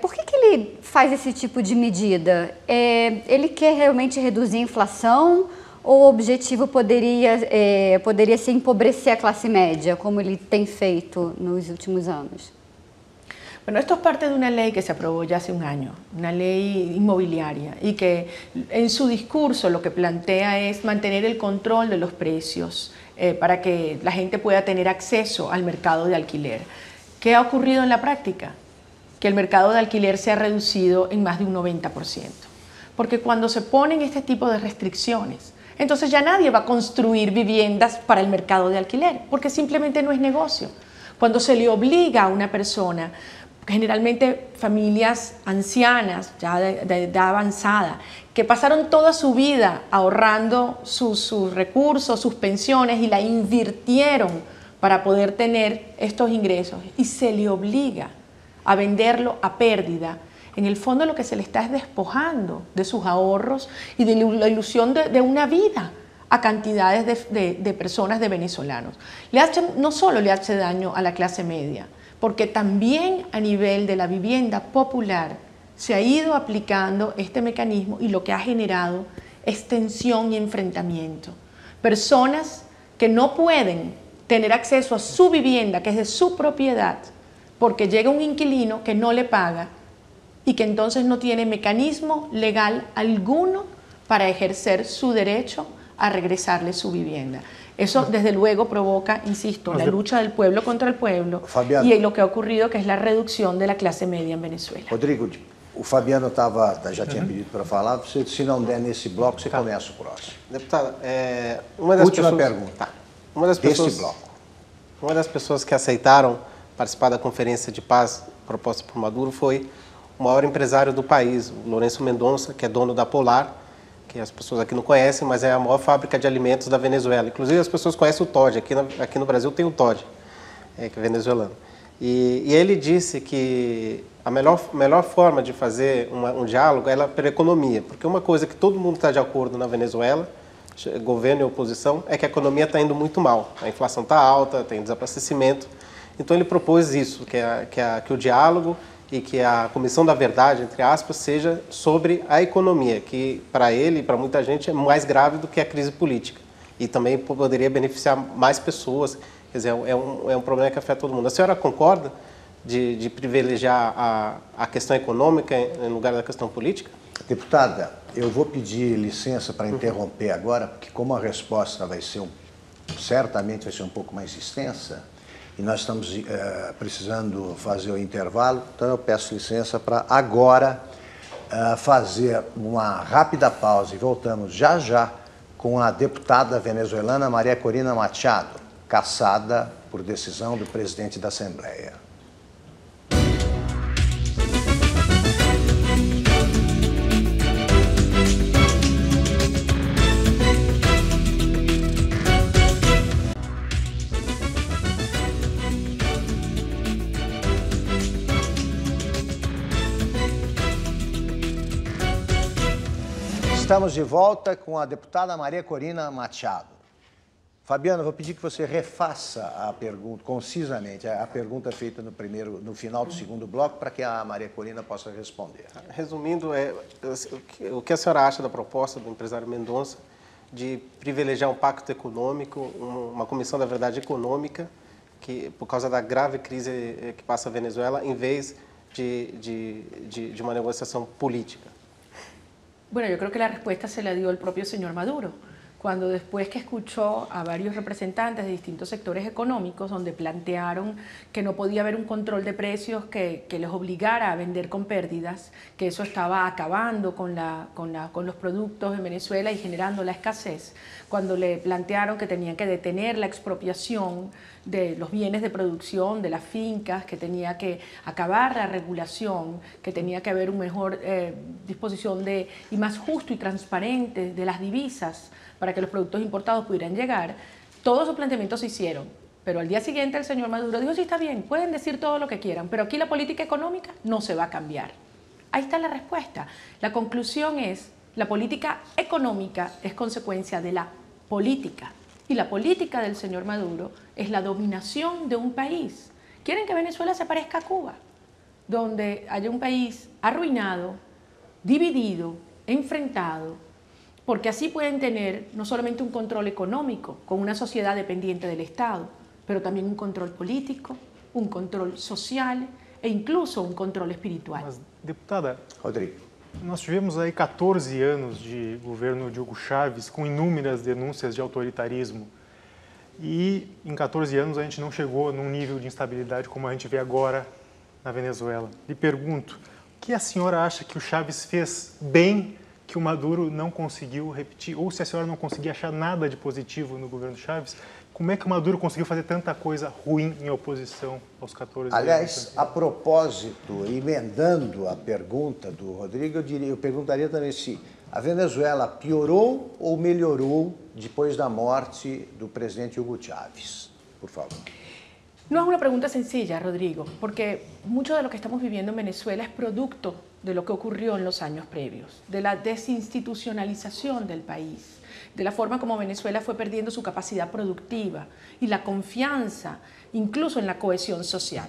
Por que ele faz esse tipo de medida? Ele quer realmente reduzir a inflação ou o objetivo poderia ser empobrecer a classe média, como ele tem feito nos últimos anos? Bueno, esto es parte de una ley que se aprobó ya hace un año, una ley inmobiliaria, y que en su discurso lo que plantea es mantener el control de los precios para que la gente pueda tener acceso al mercado de alquiler. ¿Qué ha ocurrido en la práctica? Que el mercado de alquiler se ha reducido en más de un 90%. Porque cuando se ponen este tipo de restricciones, entonces ya nadie va a construir viviendas para el mercado de alquiler, porque simplemente no es negocio. Cuando se le obliga a una persona, generalmente familias ancianas, ya de edad avanzada, que pasaron toda su vida ahorrando sus recursos, sus pensiones, y la invirtieron para poder tener estos ingresos, y se le obliga a venderlo a pérdida, en el fondo lo que se le está es despojando de sus ahorros y de la ilusión de una vida a cantidades de personas, de venezolanos. No solo le hace daño a la clase media, porque también a nivel de la vivienda popular se ha ido aplicando este mecanismo, y lo que ha generado es tensión y enfrentamiento. Personas que no pueden tener acceso a su vivienda, que es de su propiedad, porque llega un inquilino que no le paga y que entonces no tiene mecanismo legal alguno para ejercer su derecho a regresarle su vivienda. Eso desde luego provoca, insisto, la lucha del pueblo contra el pueblo, Fabiano, y lo que ha ocurrido, que es la reducción de la clase media en Venezuela. Rodrigo, o Fabiano já tinha pedido para falar, se não der nesse bloco, você começa o próximo. Deputada, Última pergunta. Uma das pessoas que aceitaram participar da conferência de paz proposta por Maduro foi o maior empresário do país, o Lourenço Mendonça, que é dono da Polar, que as pessoas aqui não conhecem, mas é a maior fábrica de alimentos da Venezuela. Inclusive, as pessoas conhecem o Toddy. Aqui no Brasil tem o Toddy, que é venezuelano. E ele disse que a melhor forma de fazer um diálogo é pela economia, porque uma coisa que todo mundo está de acordo na Venezuela, governo e oposição, é que a economia está indo muito mal. A inflação está alta, tem desabastecimento. Então ele propôs isso, que o diálogo e que a Comissão da Verdade, entre aspas, seja sobre a economia, que para ele e para muita gente é mais grave do que a crise política. E também poderia beneficiar mais pessoas, quer dizer, é um problema que afeta todo mundo. A senhora concorda de privilegiar a questão econômica em lugar da questão política? Deputada, eu vou pedir licença para interromper agora, porque como a resposta certamente vai ser um pouco mais extensa, e nós estamos precisando fazer o intervalo, então eu peço licença para agora fazer uma rápida pausa, e voltamos já já com a deputada venezuelana Maria Corina Machado, cassada por decisão do presidente da Assembleia. Estamos de volta com a deputada Maria Corina Machado. Fabiano, vou pedir que você refaça a pergunta, concisamente, a pergunta feita no final do segundo bloco, para que a Maria Corina possa responder. Resumindo, o que a senhora acha da proposta do empresário Mendonça de privilegiar um pacto econômico, uma comissão da verdade econômica, que por causa da grave crise que passa a Venezuela, em vez de uma negociação política? Bueno, yo creo que la respuesta se la dio el propio señor Maduro, cuando después que escuchó a varios representantes de distintos sectores económicos donde plantearon que no podía haber un control de precios que les obligara a vender con pérdidas, que eso estaba acabando con los productos en Venezuela y generando la escasez, cuando le plantearon que tenían que detener la expropiación de los bienes de producción, de las fincas, que tenía que acabar la regulación, que tenía que haber una mejor disposición y más justo y transparente de las divisas para que los productos importados pudieran llegar. Todos esos planteamientos se hicieron, pero al día siguiente el señor Maduro dijo, sí, está bien, pueden decir todo lo que quieran, pero aquí la política económica no se va a cambiar. Ahí está la respuesta. La conclusión es, la política económica es consecuencia de la política. Y la política del señor Maduro es la dominación de un país. Quieren que Venezuela se parezca a Cuba, donde haya un país arruinado, dividido, enfrentado, porque así pueden tener no solamente un control económico, con una sociedad dependiente del Estado, pero también un control político, un control social, e incluso un control espiritual. Mas, deputada, Rodrigo. nós tivemos aí 14 anos de governo de Hugo Chávez com inúmeras denúncias de autoritarismo. E em 14 anos a gente não chegou num nível de instabilidade como a gente vê agora na Venezuela. Lhe pergunto, o que a senhora acha que o Chávez fez bem que o Maduro não conseguiu repetir? Ou se a senhora não conseguia achar nada de positivo no governo Chávez, como é que o Maduro conseguiu fazer tanta coisa ruim em oposição aos 14 anos? Aliás, a propósito, emendando a pergunta do Rodrigo, eu perguntaria também se a Venezuela piorou ou melhorou depois da morte do presidente Hugo Chávez. Por favor. No es una pregunta sencilla, Rodrigo, porque mucho de lo que estamos viviendo en Venezuela es producto de lo que ocurrió en los años previos, de la desinstitucionalización del país, de la forma como Venezuela fue perdiendo su capacidad productiva y la confianza, incluso en la cohesión social.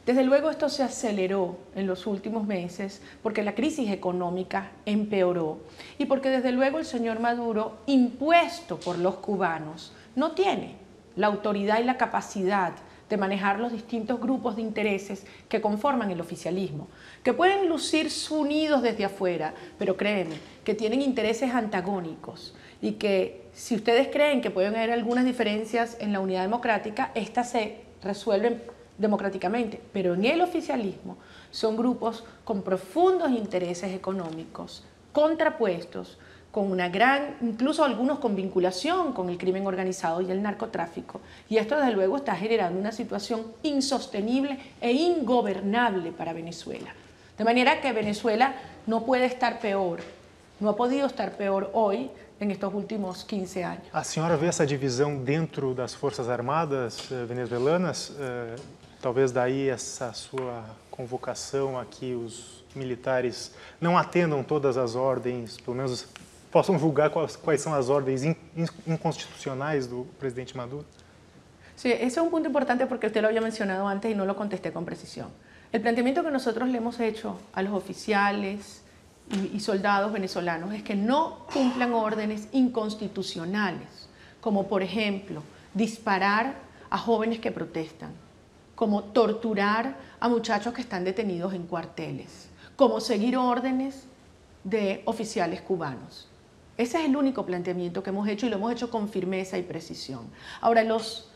Desde luego esto se aceleró en los últimos meses porque la crisis económica empeoró y porque desde luego el señor Maduro, impuesto por los cubanos, no tiene la autoridad y la capacidad de manejar los distintos grupos de intereses que conforman el oficialismo, que pueden lucir unidos desde afuera, pero créeme, que tienen intereses antagónicos y que si ustedes creen que pueden haber algunas diferencias en la unidad democrática, estas se resuelven democráticamente, pero en el oficialismo son grupos con profundos intereses económicos, contrapuestos, con una gran, incluso algunos con vinculación con el crimen organizado y el narcotráfico. Y esto desde luego está generando una situación insostenible e ingobernable para Venezuela. De manera que Venezuela no puede estar peor, no ha podido estar peor hoy en estos últimos 15 años. A senhora vê essa divisão dentro das Forças Armadas venezuelanas? Talvez daí essa sua convocação aqui, os militares não atendam todas as ordens, pelo menos possam julgar quais são as ordens inconstitucionais do presidente Maduro? Sí, ese es un punto importante porque usted lo había mencionado antes y no lo contesté con precisión. El planteamiento que nosotros le hemos hecho a los oficiales y soldados venezolanos es que no cumplan órdenes inconstitucionales, como por ejemplo disparar a jóvenes que protestan, como torturar a muchachos que están detenidos en cuarteles, como seguir órdenes de oficiales cubanos. Ese es el único planteamiento que hemos hecho y lo hemos hecho con firmeza y precisión. Ahora, los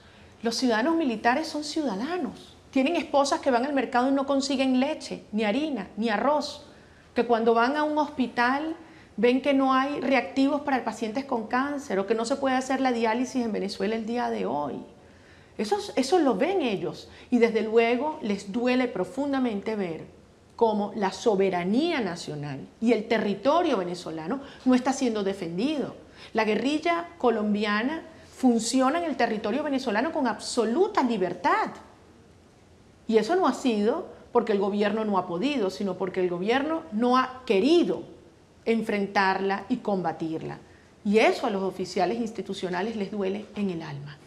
ciudadanos militares son ciudadanos. Tienen esposas que van al mercado y no consiguen leche, ni harina, ni arroz. Que cuando van a un hospital ven que no hay reactivos para pacientes con cáncer o que no se puede hacer la diálisis en Venezuela el día de hoy. Eso lo ven ellos y desde luego les duele profundamente ver cómo la soberanía nacional y el territorio venezolano no está siendo defendido. La guerrilla colombiana funciona en el territorio venezolano con absoluta libertad. Y eso no ha sido porque el gobierno no ha podido, sino porque el gobierno no ha querido enfrentarla y combatirla. Y eso a los oficiales institucionales les duele en el alma.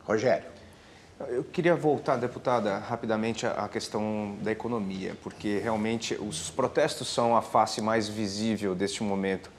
Rogério. Eu queria voltar, deputada, rapidamente à questão da economia, porque realmente os protestos são a face mais visível deste momento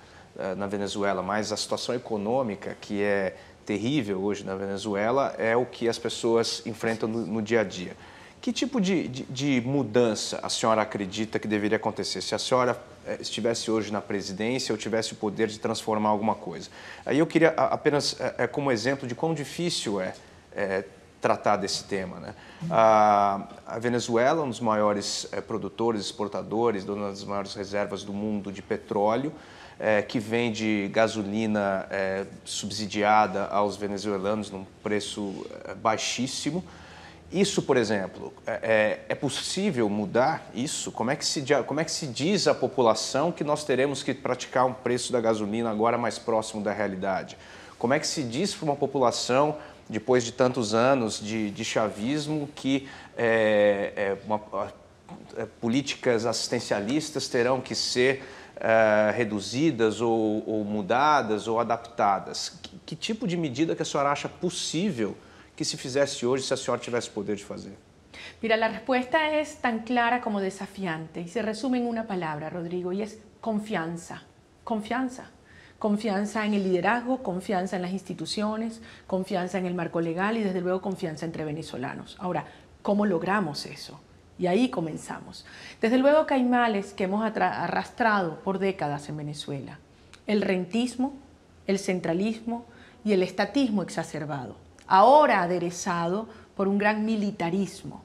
na Venezuela, mas a situação econômica, que é terrível hoje na Venezuela, é o que as pessoas enfrentam no dia a dia. Que tipo de mudança a senhora acredita que deveria acontecer se a senhora estivesse hoje na presidência ou tivesse o poder de transformar alguma coisa? Aí eu queria apenas, como exemplo de quão difícil é tratar desse tema, né? A Venezuela, um dos maiores produtores, exportadores, dona das maiores reservas do mundo de petróleo, que vende gasolina subsidiada aos venezuelanos num preço baixíssimo. Isso, por exemplo, é possível mudar isso? Como é que se diz à população que nós teremos que praticar um preço da gasolina agora mais próximo da realidade? Como é que se diz para uma população, depois de tantos anos de chavismo, que políticas assistencialistas terão que ser reduzidas ou mudadas ou adaptadas? Que tipo de medida que a senhora acha possível que se fizesse hoje se a senhora tivesse poder de fazer? Mira, la respuesta es tan clara como desafiante y se resume en una palabra, Rodrigo, y es confianza. Confianza. Confianza en el liderazgo, confianza en las instituciones, confianza en el marco legal y desde luego confianza entre venezolanos. Ahora, ¿cómo logramos eso? Y ahí comenzamos. Desde luego que hay males que hemos arrastrado por décadas en Venezuela. El rentismo, el centralismo y el estatismo exacerbado, ahora aderezado por un gran militarismo.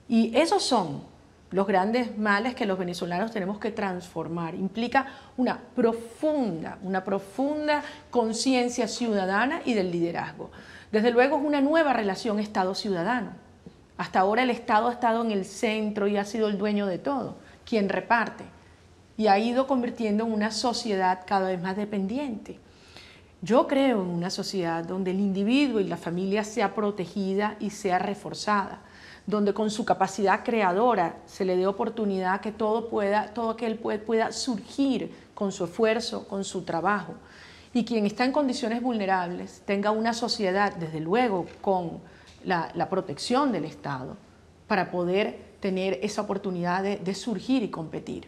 Y esos son los grandes males que los venezolanos tenemos que transformar. Implica una profunda conciencia ciudadana y del liderazgo. Desde luego es una nueva relación Estado-ciudadano. Hasta ahora el Estado ha estado en el centro y ha sido el dueño de todo, quien reparte, y ha ido convirtiendo en una sociedad cada vez más dependiente. Yo creo en una sociedad donde el individuo y la familia sea protegida y sea reforzada, donde con su capacidad creadora se le dé oportunidad a que todo aquel pueda surgir con su esfuerzo, con su trabajo, y quien está en condiciones vulnerables tenga una sociedad, desde luego, con la protección del Estado para poder tener esa oportunidad de surgir y competir.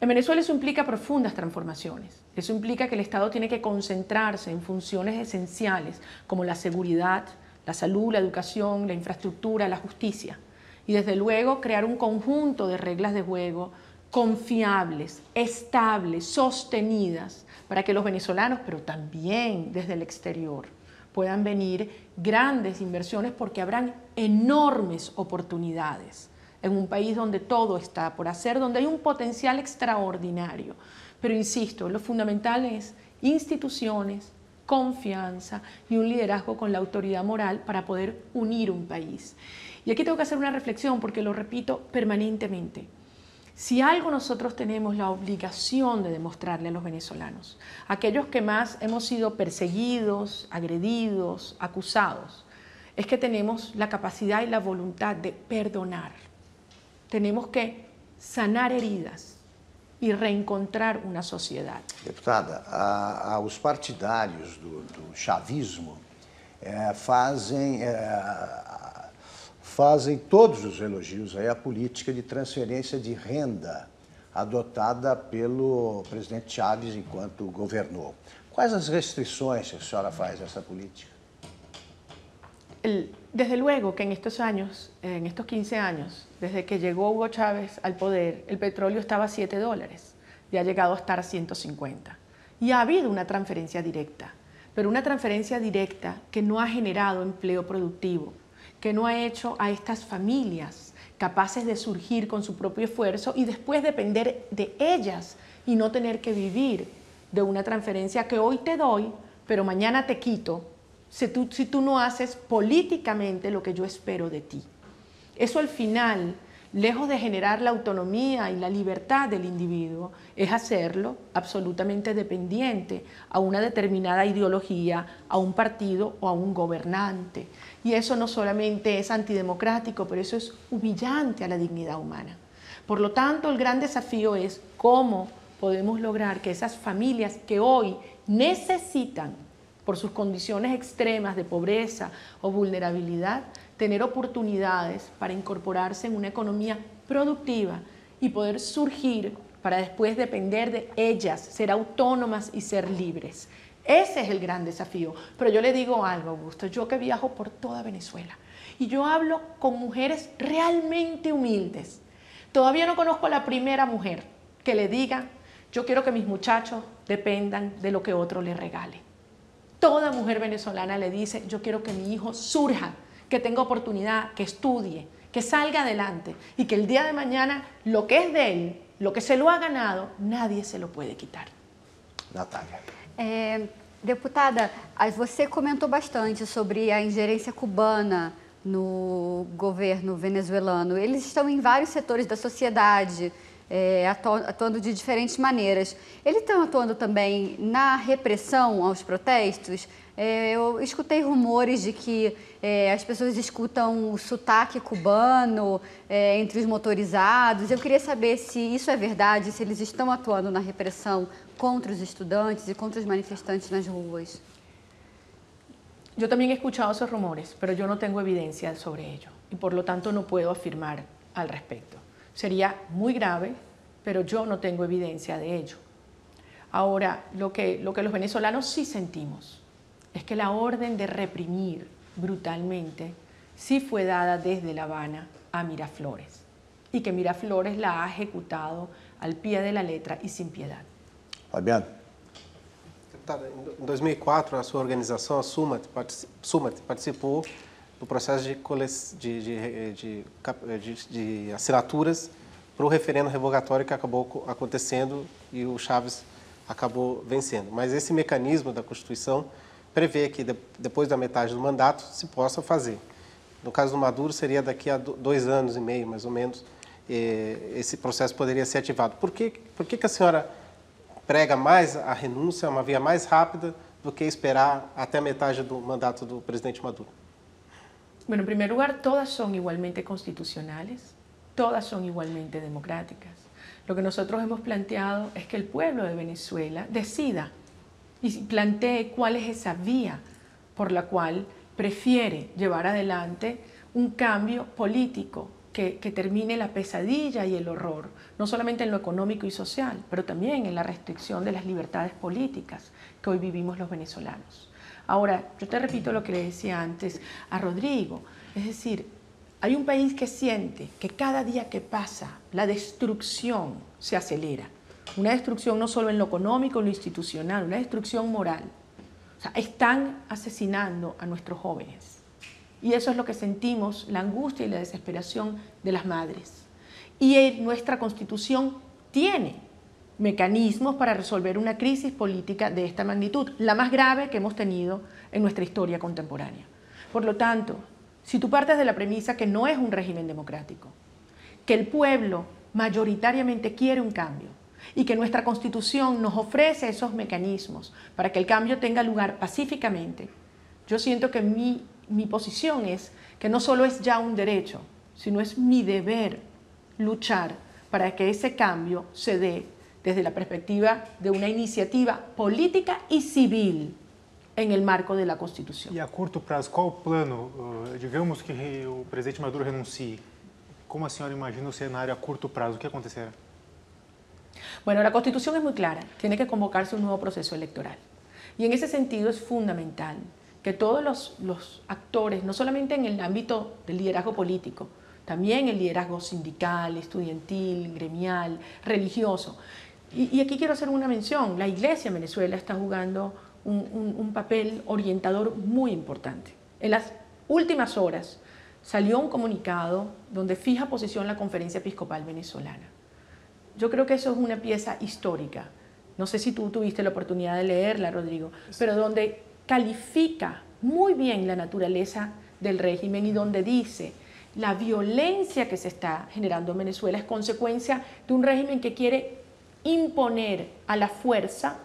En Venezuela eso implica profundas transformaciones. Eso implica que el Estado tiene que concentrarse en funciones esenciales como la seguridad, la salud, la educación, la infraestructura, la justicia. Y desde luego crear un conjunto de reglas de juego confiables, estables, sostenidas, para que los venezolanos, pero también desde el exterior, puedan venir grandes inversiones porque habrán enormes oportunidades en un país donde todo está por hacer, donde hay un potencial extraordinario. Pero insisto, lo fundamental es instituciones, confianza y un liderazgo con la autoridad moral para poder unir un país. Y aquí tengo que hacer una reflexión porque lo repito permanentemente. Si algo nosotros tenemos la obligación de demostrarle a los venezolanos, aquellos que más hemos sido perseguidos, agredidos, acusados, es que tenemos la capacidad y la voluntad de perdonar. Tenemos que sanar heridas e reencontrar uma sociedade. Deputada, os partidários do chavismo fazem todos os elogios à política de transferência de renda adotada pelo presidente Chávez enquanto governou. Quais as restrições que a senhora faz a essa política? Desde luego que en estos años, en estos 15 años, desde que llegó Hugo Chávez al poder, el petróleo estaba a $7 y ha llegado a estar a 150. Y ha habido una transferencia directa, pero una transferencia directa que no ha generado empleo productivo, que no ha hecho a estas familias capaces de surgir con su propio esfuerzo y después depender de ellas y no tener que vivir de una transferencia que hoy te doy, pero mañana te quito, si tú no haces políticamente lo que yo espero de ti. Eso al final, lejos de generar la autonomía y la libertad del individuo, es hacerlo absolutamente dependiente a una determinada ideología, a un partido o a un gobernante. Y eso no solamente es antidemocrático, pero eso es humillante a la dignidad humana. Por lo tanto, el gran desafío es cómo podemos lograr que esas familias que hoy necesitan, por sus condiciones extremas de pobreza o vulnerabilidad, tener oportunidades para incorporarse en una economía productiva y poder surgir para después depender de ellas, ser autónomas y ser libres. Ese es el gran desafío. Pero yo le digo algo, Augusto, yo que viajo por toda Venezuela y yo hablo con mujeres realmente humildes. Todavía no conozco a la primera mujer que le diga, yo quiero que mis muchachos dependan de lo que otro les regale. Toda mujer venezolana le dice, yo quiero que mi hijo surja, que tenga oportunidad, que estudie, que salga adelante y que el día de mañana lo que es de él, lo que se lo ha ganado, nadie se lo puede quitar. Natália. Deputada, você comentou bastante sobre a ingerência cubana no governo venezuelano. Eles estão em vários setores da sociedade, atuando de diferentes maneiras. Eles estão atuando também na repressão aos protestos? Eu escutei rumores de que as pessoas escutam o sotaque cubano entre os motorizados. Eu queria saber se isso é verdade, se eles estão atuando na repressão contra os estudantes e contra os manifestantes nas ruas. Yo también he escuchado esos rumores, pero yo no tengo evidencia sobre ello y por lo tanto no puedo afirmar al respecto. Sería muy grave, pero yo no tengo evidencia de ello. Ahora, lo que los venezolanos sí sentimos es que la orden de reprimir brutalmente sí fue dada desde La Habana a Miraflores. y que Miraflores la ha ejecutado al pie de la letra y sin piedad. Fabiano. Deputada, em 2004, a sua organização, a SUMAT, participou do processo de assinaturas para o referendo revogatório que acabou acontecendo e o Chaves acabou vencendo. Mas esse mecanismo da Constituição prevê que depois da metade do mandato se possa fazer. No caso do Maduro, seria daqui a 2 anos e meio, mais ou menos, esse processo poderia ser ativado. Por que a senhora prega mais a renúncia, uma via mais rápida do que esperar até a metade do mandato do presidente Maduro? Bueno, en primer lugar, todas son igualmente constitucionales, todas son igualmente democráticas. Lo que nosotros hemos planteado es que el pueblo de Venezuela decida y plantee cuál es esa vía por la cual prefiere llevar adelante un cambio político que termine la pesadilla y el horror, no solamente en lo económico y social, pero también en la restricción de las libertades políticas que hoy vivimos los venezolanos. Ahora, yo te repito lo que le decía antes a Rodrigo, es decir, hay un país que siente que cada día que pasa la destrucción se acelera. Una destrucción no solo en lo económico, en lo institucional, una destrucción moral. O sea, están asesinando a nuestros jóvenes. Y eso es lo que sentimos, la angustia y la desesperación de las madres. Y nuestra Constitución tiene mecanismos para resolver una crisis política de esta magnitud, la más grave que hemos tenido en nuestra historia contemporánea. Por lo tanto, si tú partes de la premisa que no es un régimen democrático, que el pueblo mayoritariamente quiere un cambio y que nuestra Constitución nos ofrece esos mecanismos para que el cambio tenga lugar pacíficamente, yo siento que mi posición es que no solo es ya un derecho, sino es mi deber luchar para que ese cambio se dé desde la perspectiva de una iniciativa política y civil en el marco de la Constitución. E a curto prazo, qual o plano? Digamos que o presidente Maduro renuncie. Como a senhora imagina o cenário a curto prazo? O que acontecerá? Bueno, la Constitución es muy clara. Tiene que convocarse un nuevo proceso electoral. Y en ese sentido es fundamental que todos los actores, no solamente en el ámbito del liderazgo político, también el liderazgo sindical, estudiantil, gremial, religioso. Y aquí quiero hacer una mención. La Iglesia en Venezuela está jugando un papel orientador muy importante. En las últimas horas salió un comunicado donde fija posición la Conferencia Episcopal Venezolana. Yo creo que eso es una pieza histórica. No sé si tú tuviste la oportunidad de leerla, Rodrigo, pero donde califica muy bien la naturaleza del régimen y donde dice la violencia que se está generando en Venezuela es consecuencia de un régimen que quiere imponer a la fuerza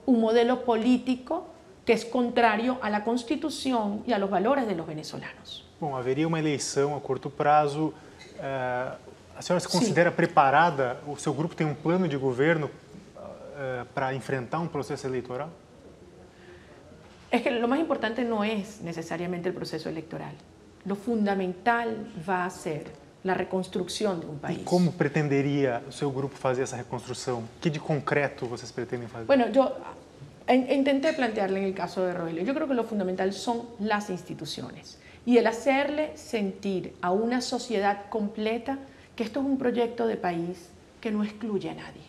un modelo político que es contrario a la Constitución y a los valores de los venezolanos. Bom, haveria uma eleição a curto prazo. A senhora se considera preparada? O seu grupo tem um plano de governo para enfrentar um processo eleitoral? Es que lo más importante no es necesariamente el proceso electoral. Lo fundamental va a ser la reconstrucción de un país. E como pretenderia o seu grupo fazer essa reconstrução? O que de concreto vocês pretendem fazer? Bueno, yo intenté plantearle en el caso de Rogelio. Yo creo que lo fundamental son las instituciones y el hacerle sentir a una sociedad completa que esto es un proyecto de país que no excluye a nadie.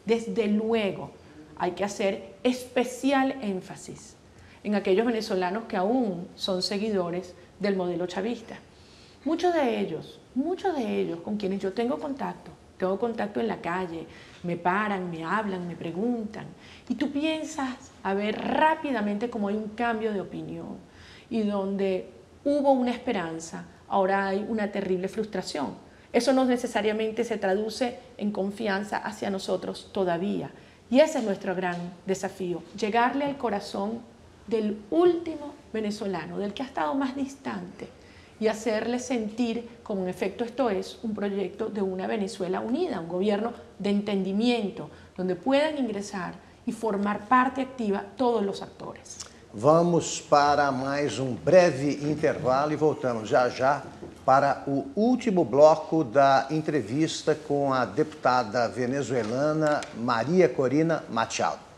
Desde luego hay que hacer especial énfasis en aquellos venezolanos que aún son seguidores del modelo chavista. Muchos de ellos con quienes yo tengo contacto en la calle, me paran, me hablan, me preguntan, y tú piensas a ver rápidamente cómo hay un cambio de opinión y donde hubo una esperanza, ahora hay una terrible frustración. Eso no necesariamente se traduce en confianza hacia nosotros todavía, y ese es nuestro gran desafío, llegarle al corazón del último venezolano, del que ha estado más distante, y hacerle sentir como en efecto esto es un proyecto de una Venezuela unida, un gobierno de entendimiento, donde puedan ingresar y formar parte activa todos los actores. Vamos para mais breve intervalo e voltamos já para o último bloco da entrevista com a deputada venezuelana Maria Corina Machado.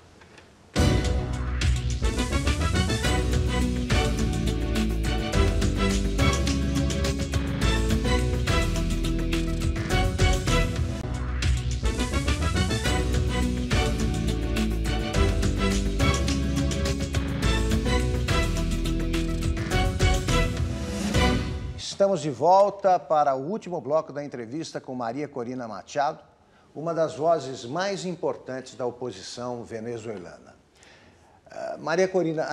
Estamos de volta para o último bloco da entrevista com Maria Corina Machado, uma das vozes mais importantes da oposição venezuelana. Maria Corina,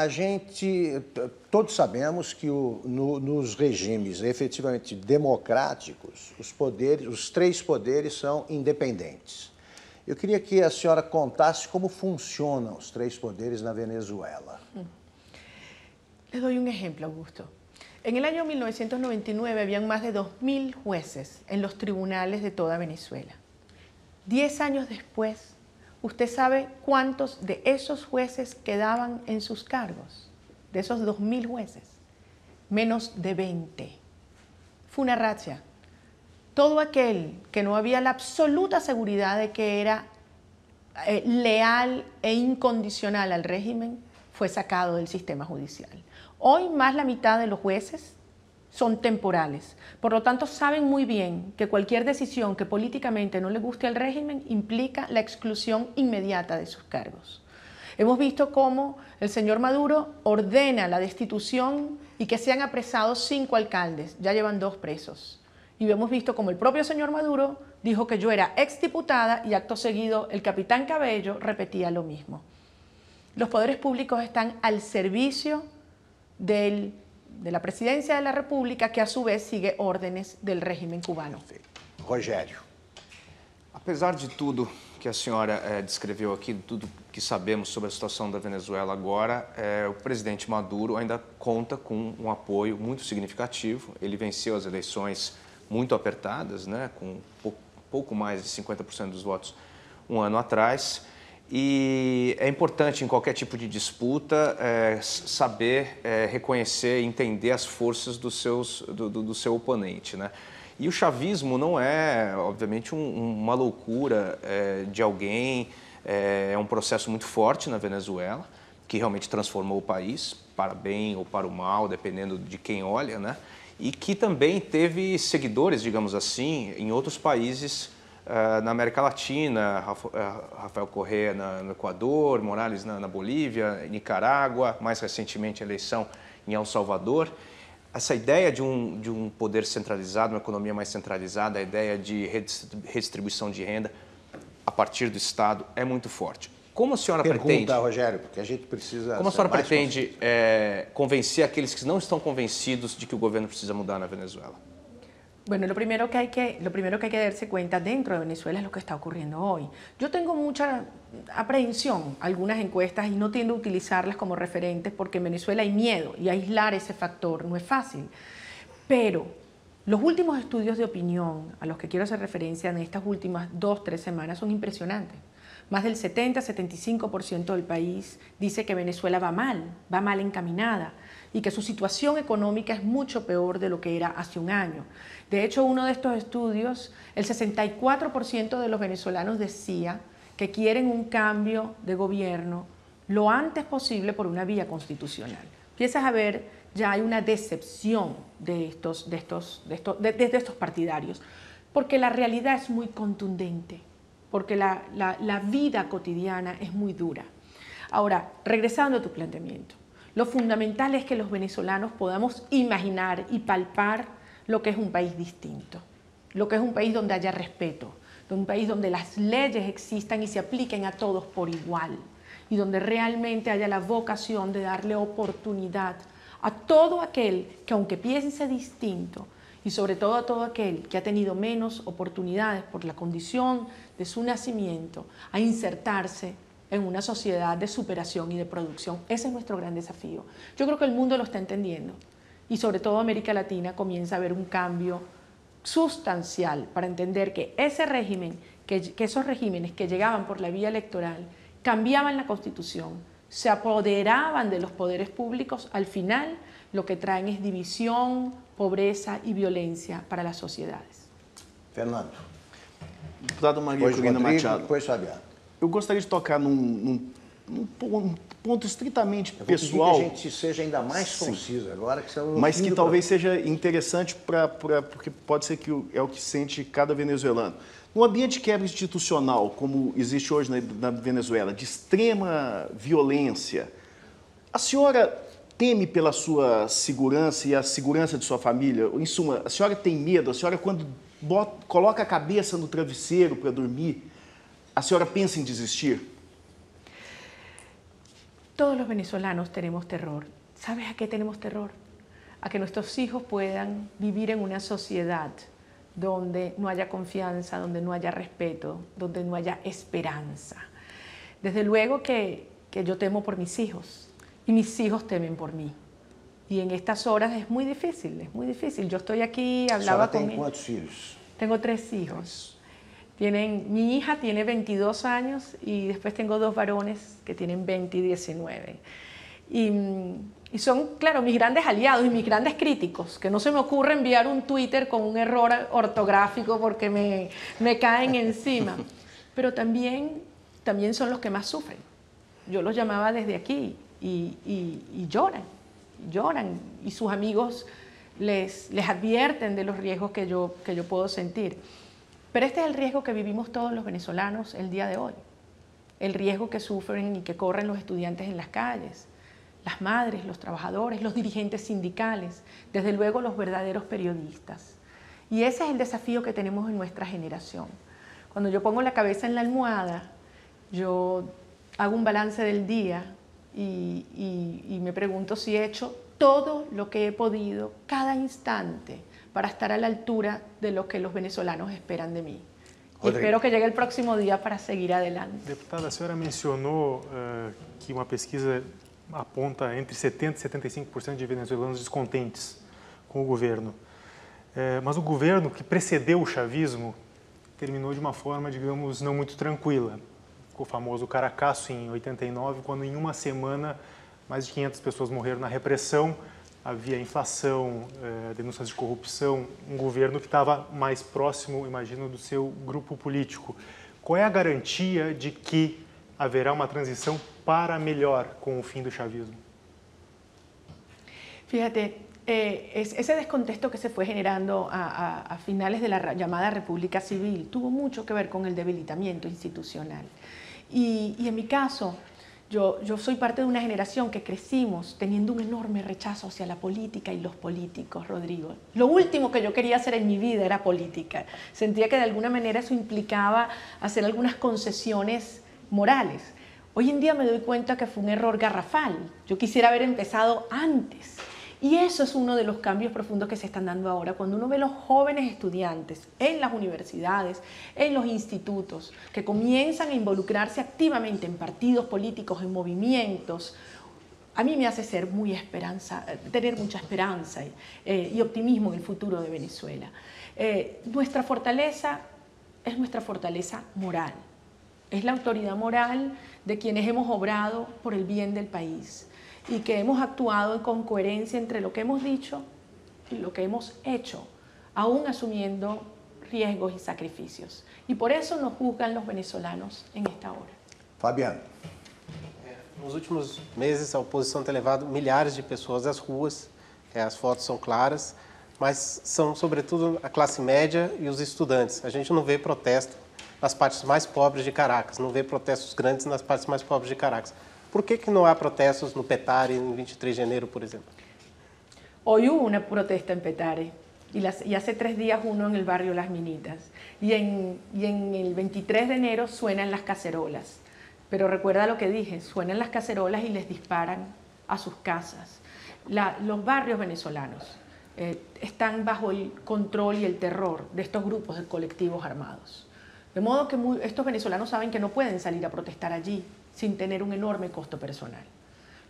todos sabemos que nos regimes efetivamente democráticos, os três poderes são independentes. Eu queria que a senhora contasse como funcionam os três poderes na Venezuela. Les doy un ejemplo, Augusto. En el año 1999 habían más de 2.000 jueces en los tribunales de toda Venezuela. 10 años después, ¿usted sabe cuántos de esos jueces quedaban en sus cargos? De esos 2.000 jueces, menos de 20. Fue una racha. Todo aquel que no había la absoluta seguridad de que era leal e incondicional al régimen fue sacado del sistema judicial. Hoy más la mitad de los jueces son temporales. Por lo tanto, saben muy bien que cualquier decisión que políticamente no le guste al régimen implica la exclusión inmediata de sus cargos. Hemos visto cómo el señor Maduro ordena la destitución y que sean apresados 5 alcaldes. Ya llevan 2 presos. Y hemos visto cómo el propio señor Maduro dijo que yo era exdiputada y acto seguido el capitán Cabello repetía lo mismo. Los poderes públicos están al servicio de la presidencia de la República, que a su vez sigue órdenes del régimen cubano. Rogério. Apesar de tudo que a senhora descreveu aqui, tudo que sabemos sobre a situação da Venezuela agora, o presidente Maduro ainda conta com um apoio muito significativo. Ele venceu as eleições muito apertadas, né, com pouco mais de 50% dos votos um ano atrás. E é importante, em qualquer tipo de disputa, saber reconhecer e entender as forças do seu oponente, né? E o chavismo não é, obviamente, uma loucura de alguém, é um processo muito forte na Venezuela, que realmente transformou o país, para bem ou para o mal, dependendo de quem olha, né? E que também teve seguidores, digamos assim, em outros países na América Latina, Rafael Correa no Equador, Morales na Bolívia, Nicarágua, mais recentemente a eleição em El Salvador. Essa ideia de um poder centralizado, uma economia mais centralizada, a ideia de redistribuição de renda a partir do Estado é muito forte. Como a senhora pretende... Rogério, porque a gente precisa... Como a senhora pretende convencer aqueles que não estão convencidos de que o governo precisa mudar na Venezuela? Bueno, lo primero que hay que darse cuenta dentro de Venezuela es lo que está ocurriendo hoy. Yo tengo mucha aprehensión a algunas encuestas y no tiendo a utilizarlas como referentes porque en Venezuela hay miedo y aislar ese factor no es fácil. Pero los últimos estudios de opinión a los que quiero hacer referencia en estas últimas 2-3 semanas son impresionantes. Más del 70-75% del país dice que Venezuela va mal encaminada y que su situación económica es mucho peor de lo que era hace un año. De hecho, uno de estos estudios, el 64% de los venezolanos decía que quieren un cambio de gobierno lo antes posible por una vía constitucional. Empiezas a ver, ya hay una decepción de estos partidarios, porque la realidad es muy contundente, porque la vida cotidiana es muy dura. Ahora, regresando a tu planteamiento, lo fundamental es que los venezolanos podamos imaginar y palpar lo que es un país distinto, lo que es un país donde haya respeto, un país donde las leyes existan y se apliquen a todos por igual y donde realmente haya la vocación de darle oportunidad a todo aquel que, aunque piense distinto, y sobre todo a todo aquel que ha tenido menos oportunidades por la condición de su nacimiento, a insertarse en una sociedad de superación y de producción. Ese es nuestro gran desafío. Yo creo que el mundo lo está entendiendo y sobre todo América Latina comienza a ver un cambio sustancial para entender que ese régimen, que esos regímenes que llegaban por la vía electoral cambiaban la Constitución, se apoderaban de los poderes públicos, al final lo que traen es división, pobreza y violencia para las sociedades. Fernando. Deputada Maria Corina Machado. Depois Fabiano. Eu gostaria de tocar num ponto estritamente Eu pessoal. vou pedir que a gente seja ainda mais conciso agora. Mas que talvez seja interessante porque pode ser que é o que sente cada venezuelano. No ambiente de quebra institucional, como existe hoje na Venezuela, de extrema violência, a senhora teme pela sua segurança e a segurança de sua família? Em suma, a senhora tem medo? A senhora, quando coloca a cabeça no travesseiro para dormir, a senhora pensa em desistir? Todos los venezolanos tenemos terror. ¿Sabes a qué tenemos terror? A que nuestros hijos puedan vivir en una sociedad donde no haya confianza, donde no haya respeto, donde no haya esperanza. Desde luego que yo temo por mis hijos y mis hijos temen por mí. Y en estas horas es muy difícil, es muy difícil. Yo estoy aquí, hablaba con ¿Tiene cuántos hijos? Tengo 3 hijos. Mi hija tiene 22 años y después tengo 2 varones que tienen 20 y 19. Y son, claro, mis grandes aliados y mis grandes críticos, que no se me ocurre enviar un Twitter con un error ortográfico porque me caen encima. Pero también son los que más sufren. Yo los llamaba desde aquí y lloran. Y sus amigos les advierten de los riesgos que yo puedo sentir. Pero este es el riesgo que vivimos todos los venezolanos el día de hoy. El riesgo que sufren y que corren los estudiantes en las calles, las madres, los trabajadores, los dirigentes sindicales, desde luego los verdaderos periodistas. Y ese es el desafío que tenemos en nuestra generación. Cuando yo pongo la cabeza en la almohada, yo hago un balance del día y me pregunto si he hecho todo lo que he podido cada instante para estar a la altura de lo que los venezolanos esperan de mí. Y espero que llegue el próximo día para seguir adelante. Deputada, a senhora mencionou que uma pesquisa aponta entre 70% e 75% de venezuelanos descontentes com o governo. Mas o governo que precedeu o chavismo terminou de uma forma, digamos, não muito tranquila. O famoso Caracaço em 89, quando em uma semana mais de 500 pessoas morreram na repressão, havia inflação, denúncias de corrupção, um governo que estava mais próximo, imagino, do seu grupo político. Qual é a garantia de que haverá uma transição para melhor com o fim do chavismo? Fíjate, ese descontexto que se fue generando a finales de la llamada República Civil tuvo mucho que ver con el debilitamiento institucional. Y en mi caso, yo soy parte de una generación que crecimos teniendo un enorme rechazo hacia la política y los políticos, Rodrigo. Lo último que yo quería hacer en mi vida era política. Sentía que de alguna manera eso implicaba hacer algunas concesiones morales. Hoy en día me doy cuenta que fue un error garrafal. Yo quisiera haber empezado antes. Y eso es uno de los cambios profundos que se están dando ahora. Cuando uno ve los jóvenes estudiantes en las universidades, en los institutos, que comienzan a involucrarse activamente en partidos políticos, en movimientos, a mí me hace tener mucha esperanza y optimismo en el futuro de Venezuela. Nuestra fortaleza es nuestra fortaleza moral. Es la autoridad moral de quienes hemos obrado por el bien del país y que hemos actuado con coherencia entre lo que hemos dicho y lo que hemos hecho, aún asumiendo riesgos y sacrificios. Y por eso nos juzgan los venezolanos en esta hora. Fabiano. Nos últimos meses, a oposição tem levado milhares de pessoas às ruas, as fotos são claras, mas são, sobretudo, a classe média e os estudantes. A gente não vê protesto nas partes mais pobres de Caracas, não vê protestos grandes nas partes mais pobres de Caracas. ¿Por qué no hay protestos no Petare en 23 de enero, por ejemplo? Hoy hubo una protesta en Petare y hace 3 días uno en el barrio Las Minitas. Y en el 23 de enero suenan las cacerolas. Pero recuerda lo que dije, suenan las cacerolas y les disparan a sus casas. Los barrios venezolanos están bajo el control y el terror de estos grupos de colectivos armados. De modo que estos venezolanos saben que no pueden salir a protestar allí sin tener un enorme costo personal.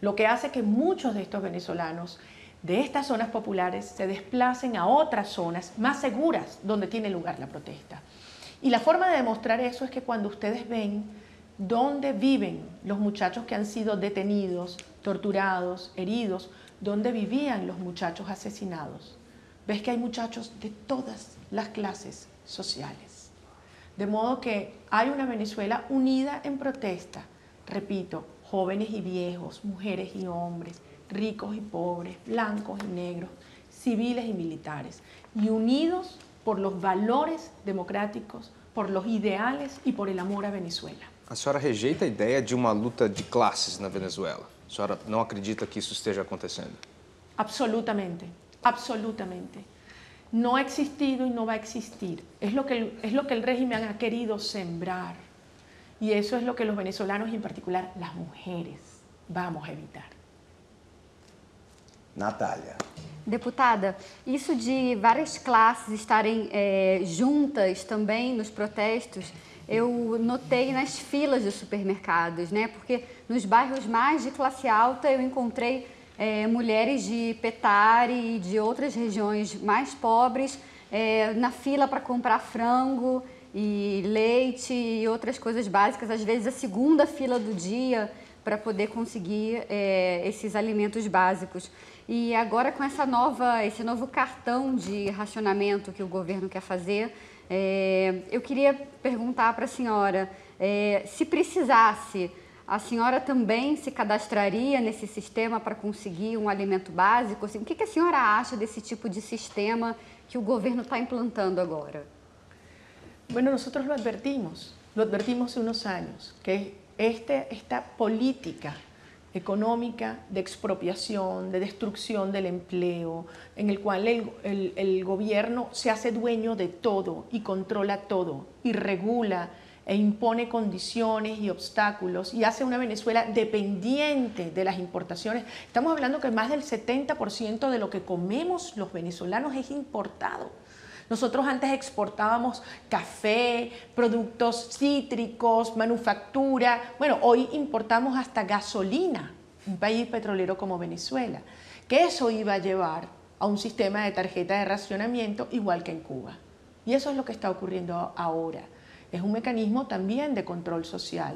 Lo que hace que muchos de estos venezolanos de estas zonas populares se desplacen a otras zonas más seguras donde tiene lugar la protesta. Y la forma de demostrar eso es que cuando ustedes ven dónde viven los muchachos que han sido detenidos, torturados, heridos, dónde vivían los muchachos asesinados, ves que hay muchachos de todas las clases sociales. De modo que hay una Venezuela unida en protesta, repito, jóvenes y viejos, mujeres y hombres, ricos y pobres, blancos y negros, civiles y militares, y unidos por los valores democráticos, por los ideales y por el amor a Venezuela. A senhora rejeita a ideia de uma luta de classes na Venezuela? A senhora não acredita que isso esteja acontecendo? Absolutamente, absolutamente. No ha existido y no va a existir. Es lo que el régimen ha querido sembrar. Y eso es lo que los venezolanos y en particular las mujeres vamos a evitar. Natália. Deputada, isso de várias classes estarem juntas também nos protestos, eu notei nas filas dos supermercados, né? Porque nos bairros mais de classe alta eu encontrei mulheres de Petare e de outras regiões mais pobres na fila para comprar frango e leite e outras coisas básicas, às vezes a segunda fila do dia para poder conseguir esses alimentos básicos. E agora com esse novo cartão de racionamento que o governo quer fazer, eu queria perguntar para a senhora, se precisasse, a senhora também se cadastraria nesse sistema para conseguir um alimento básico? Assim, o que a senhora acha desse tipo de sistema que o governo está implantando agora? Bueno, nosotros lo advertimos hace unos años, que esta política económica de expropiación, de destrucción del empleo, en el cual el gobierno se hace dueño de todo y controla todo y regula e impone condiciones y obstáculos y hace una Venezuela dependiente de las importaciones. Estamos hablando que más del 70% de lo que comemos los venezolanos es importado. Nosotros antes exportábamos café, productos cítricos, manufactura. Bueno, hoy importamos hasta gasolina, un país petrolero como Venezuela, que eso iba a llevar a un sistema de tarjeta de racionamiento igual que en Cuba. Y eso es lo que está ocurriendo ahora. Es un mecanismo también de control social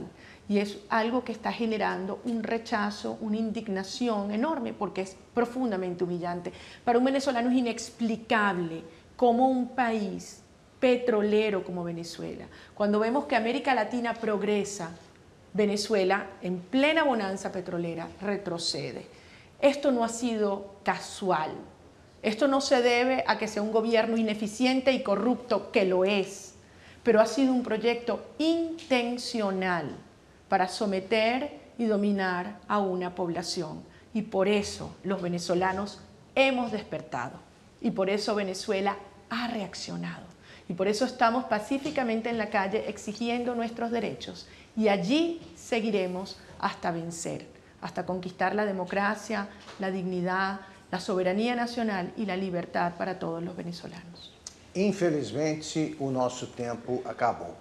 y es algo que está generando un rechazo, una indignación enorme porque es profundamente humillante. Para un venezolano es inexplicable cómo un país petrolero como Venezuela, cuando vemos que América Latina progresa, Venezuela en plena bonanza petrolera retrocede. Esto no ha sido casual. Esto no se debe a que sea un gobierno ineficiente y corrupto, que lo es, pero ha sido un proyecto intencional para someter y dominar a una población. Y por eso los venezolanos hemos despertado. Y por eso Venezuela ha reaccionado. Y por eso estamos pacíficamente en la calle exigiendo nuestros derechos. Y allí seguiremos hasta vencer, hasta conquistar la democracia, la dignidad, la soberanía nacional y la libertad para todos los venezolanos. Infelizmente, o nosso tempo acabou.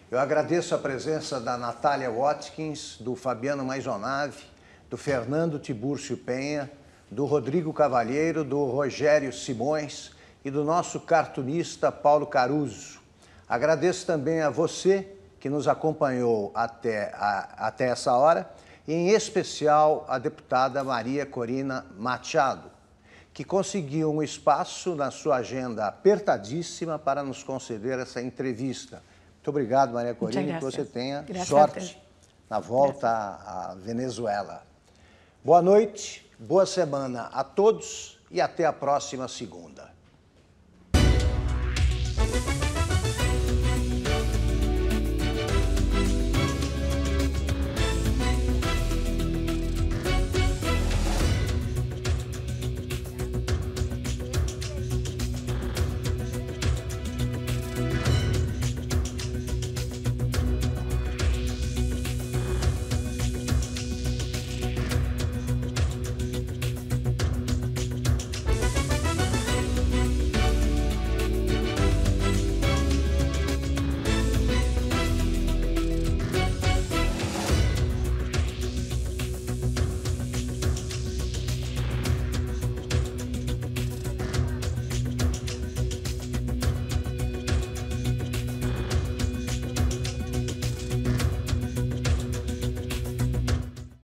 Eu agradeço a presença da Natália Watkins, do Fabiano Maisonave, do Fernando Tibúrcio Penha, do Rodrigo Cavalheiro, do Rogério Simões e do nosso cartunista Paulo Caruso. Agradeço também a você que nos acompanhou até essa hora, e em especial a deputada Maria Corina Machado, que conseguiu um espaço na sua agenda apertadíssima para nos conceder essa entrevista. Muito obrigado, Maria Corina, e que você tenha sorte na volta à Venezuela. Boa noite, boa semana a todos e até a próxima segunda.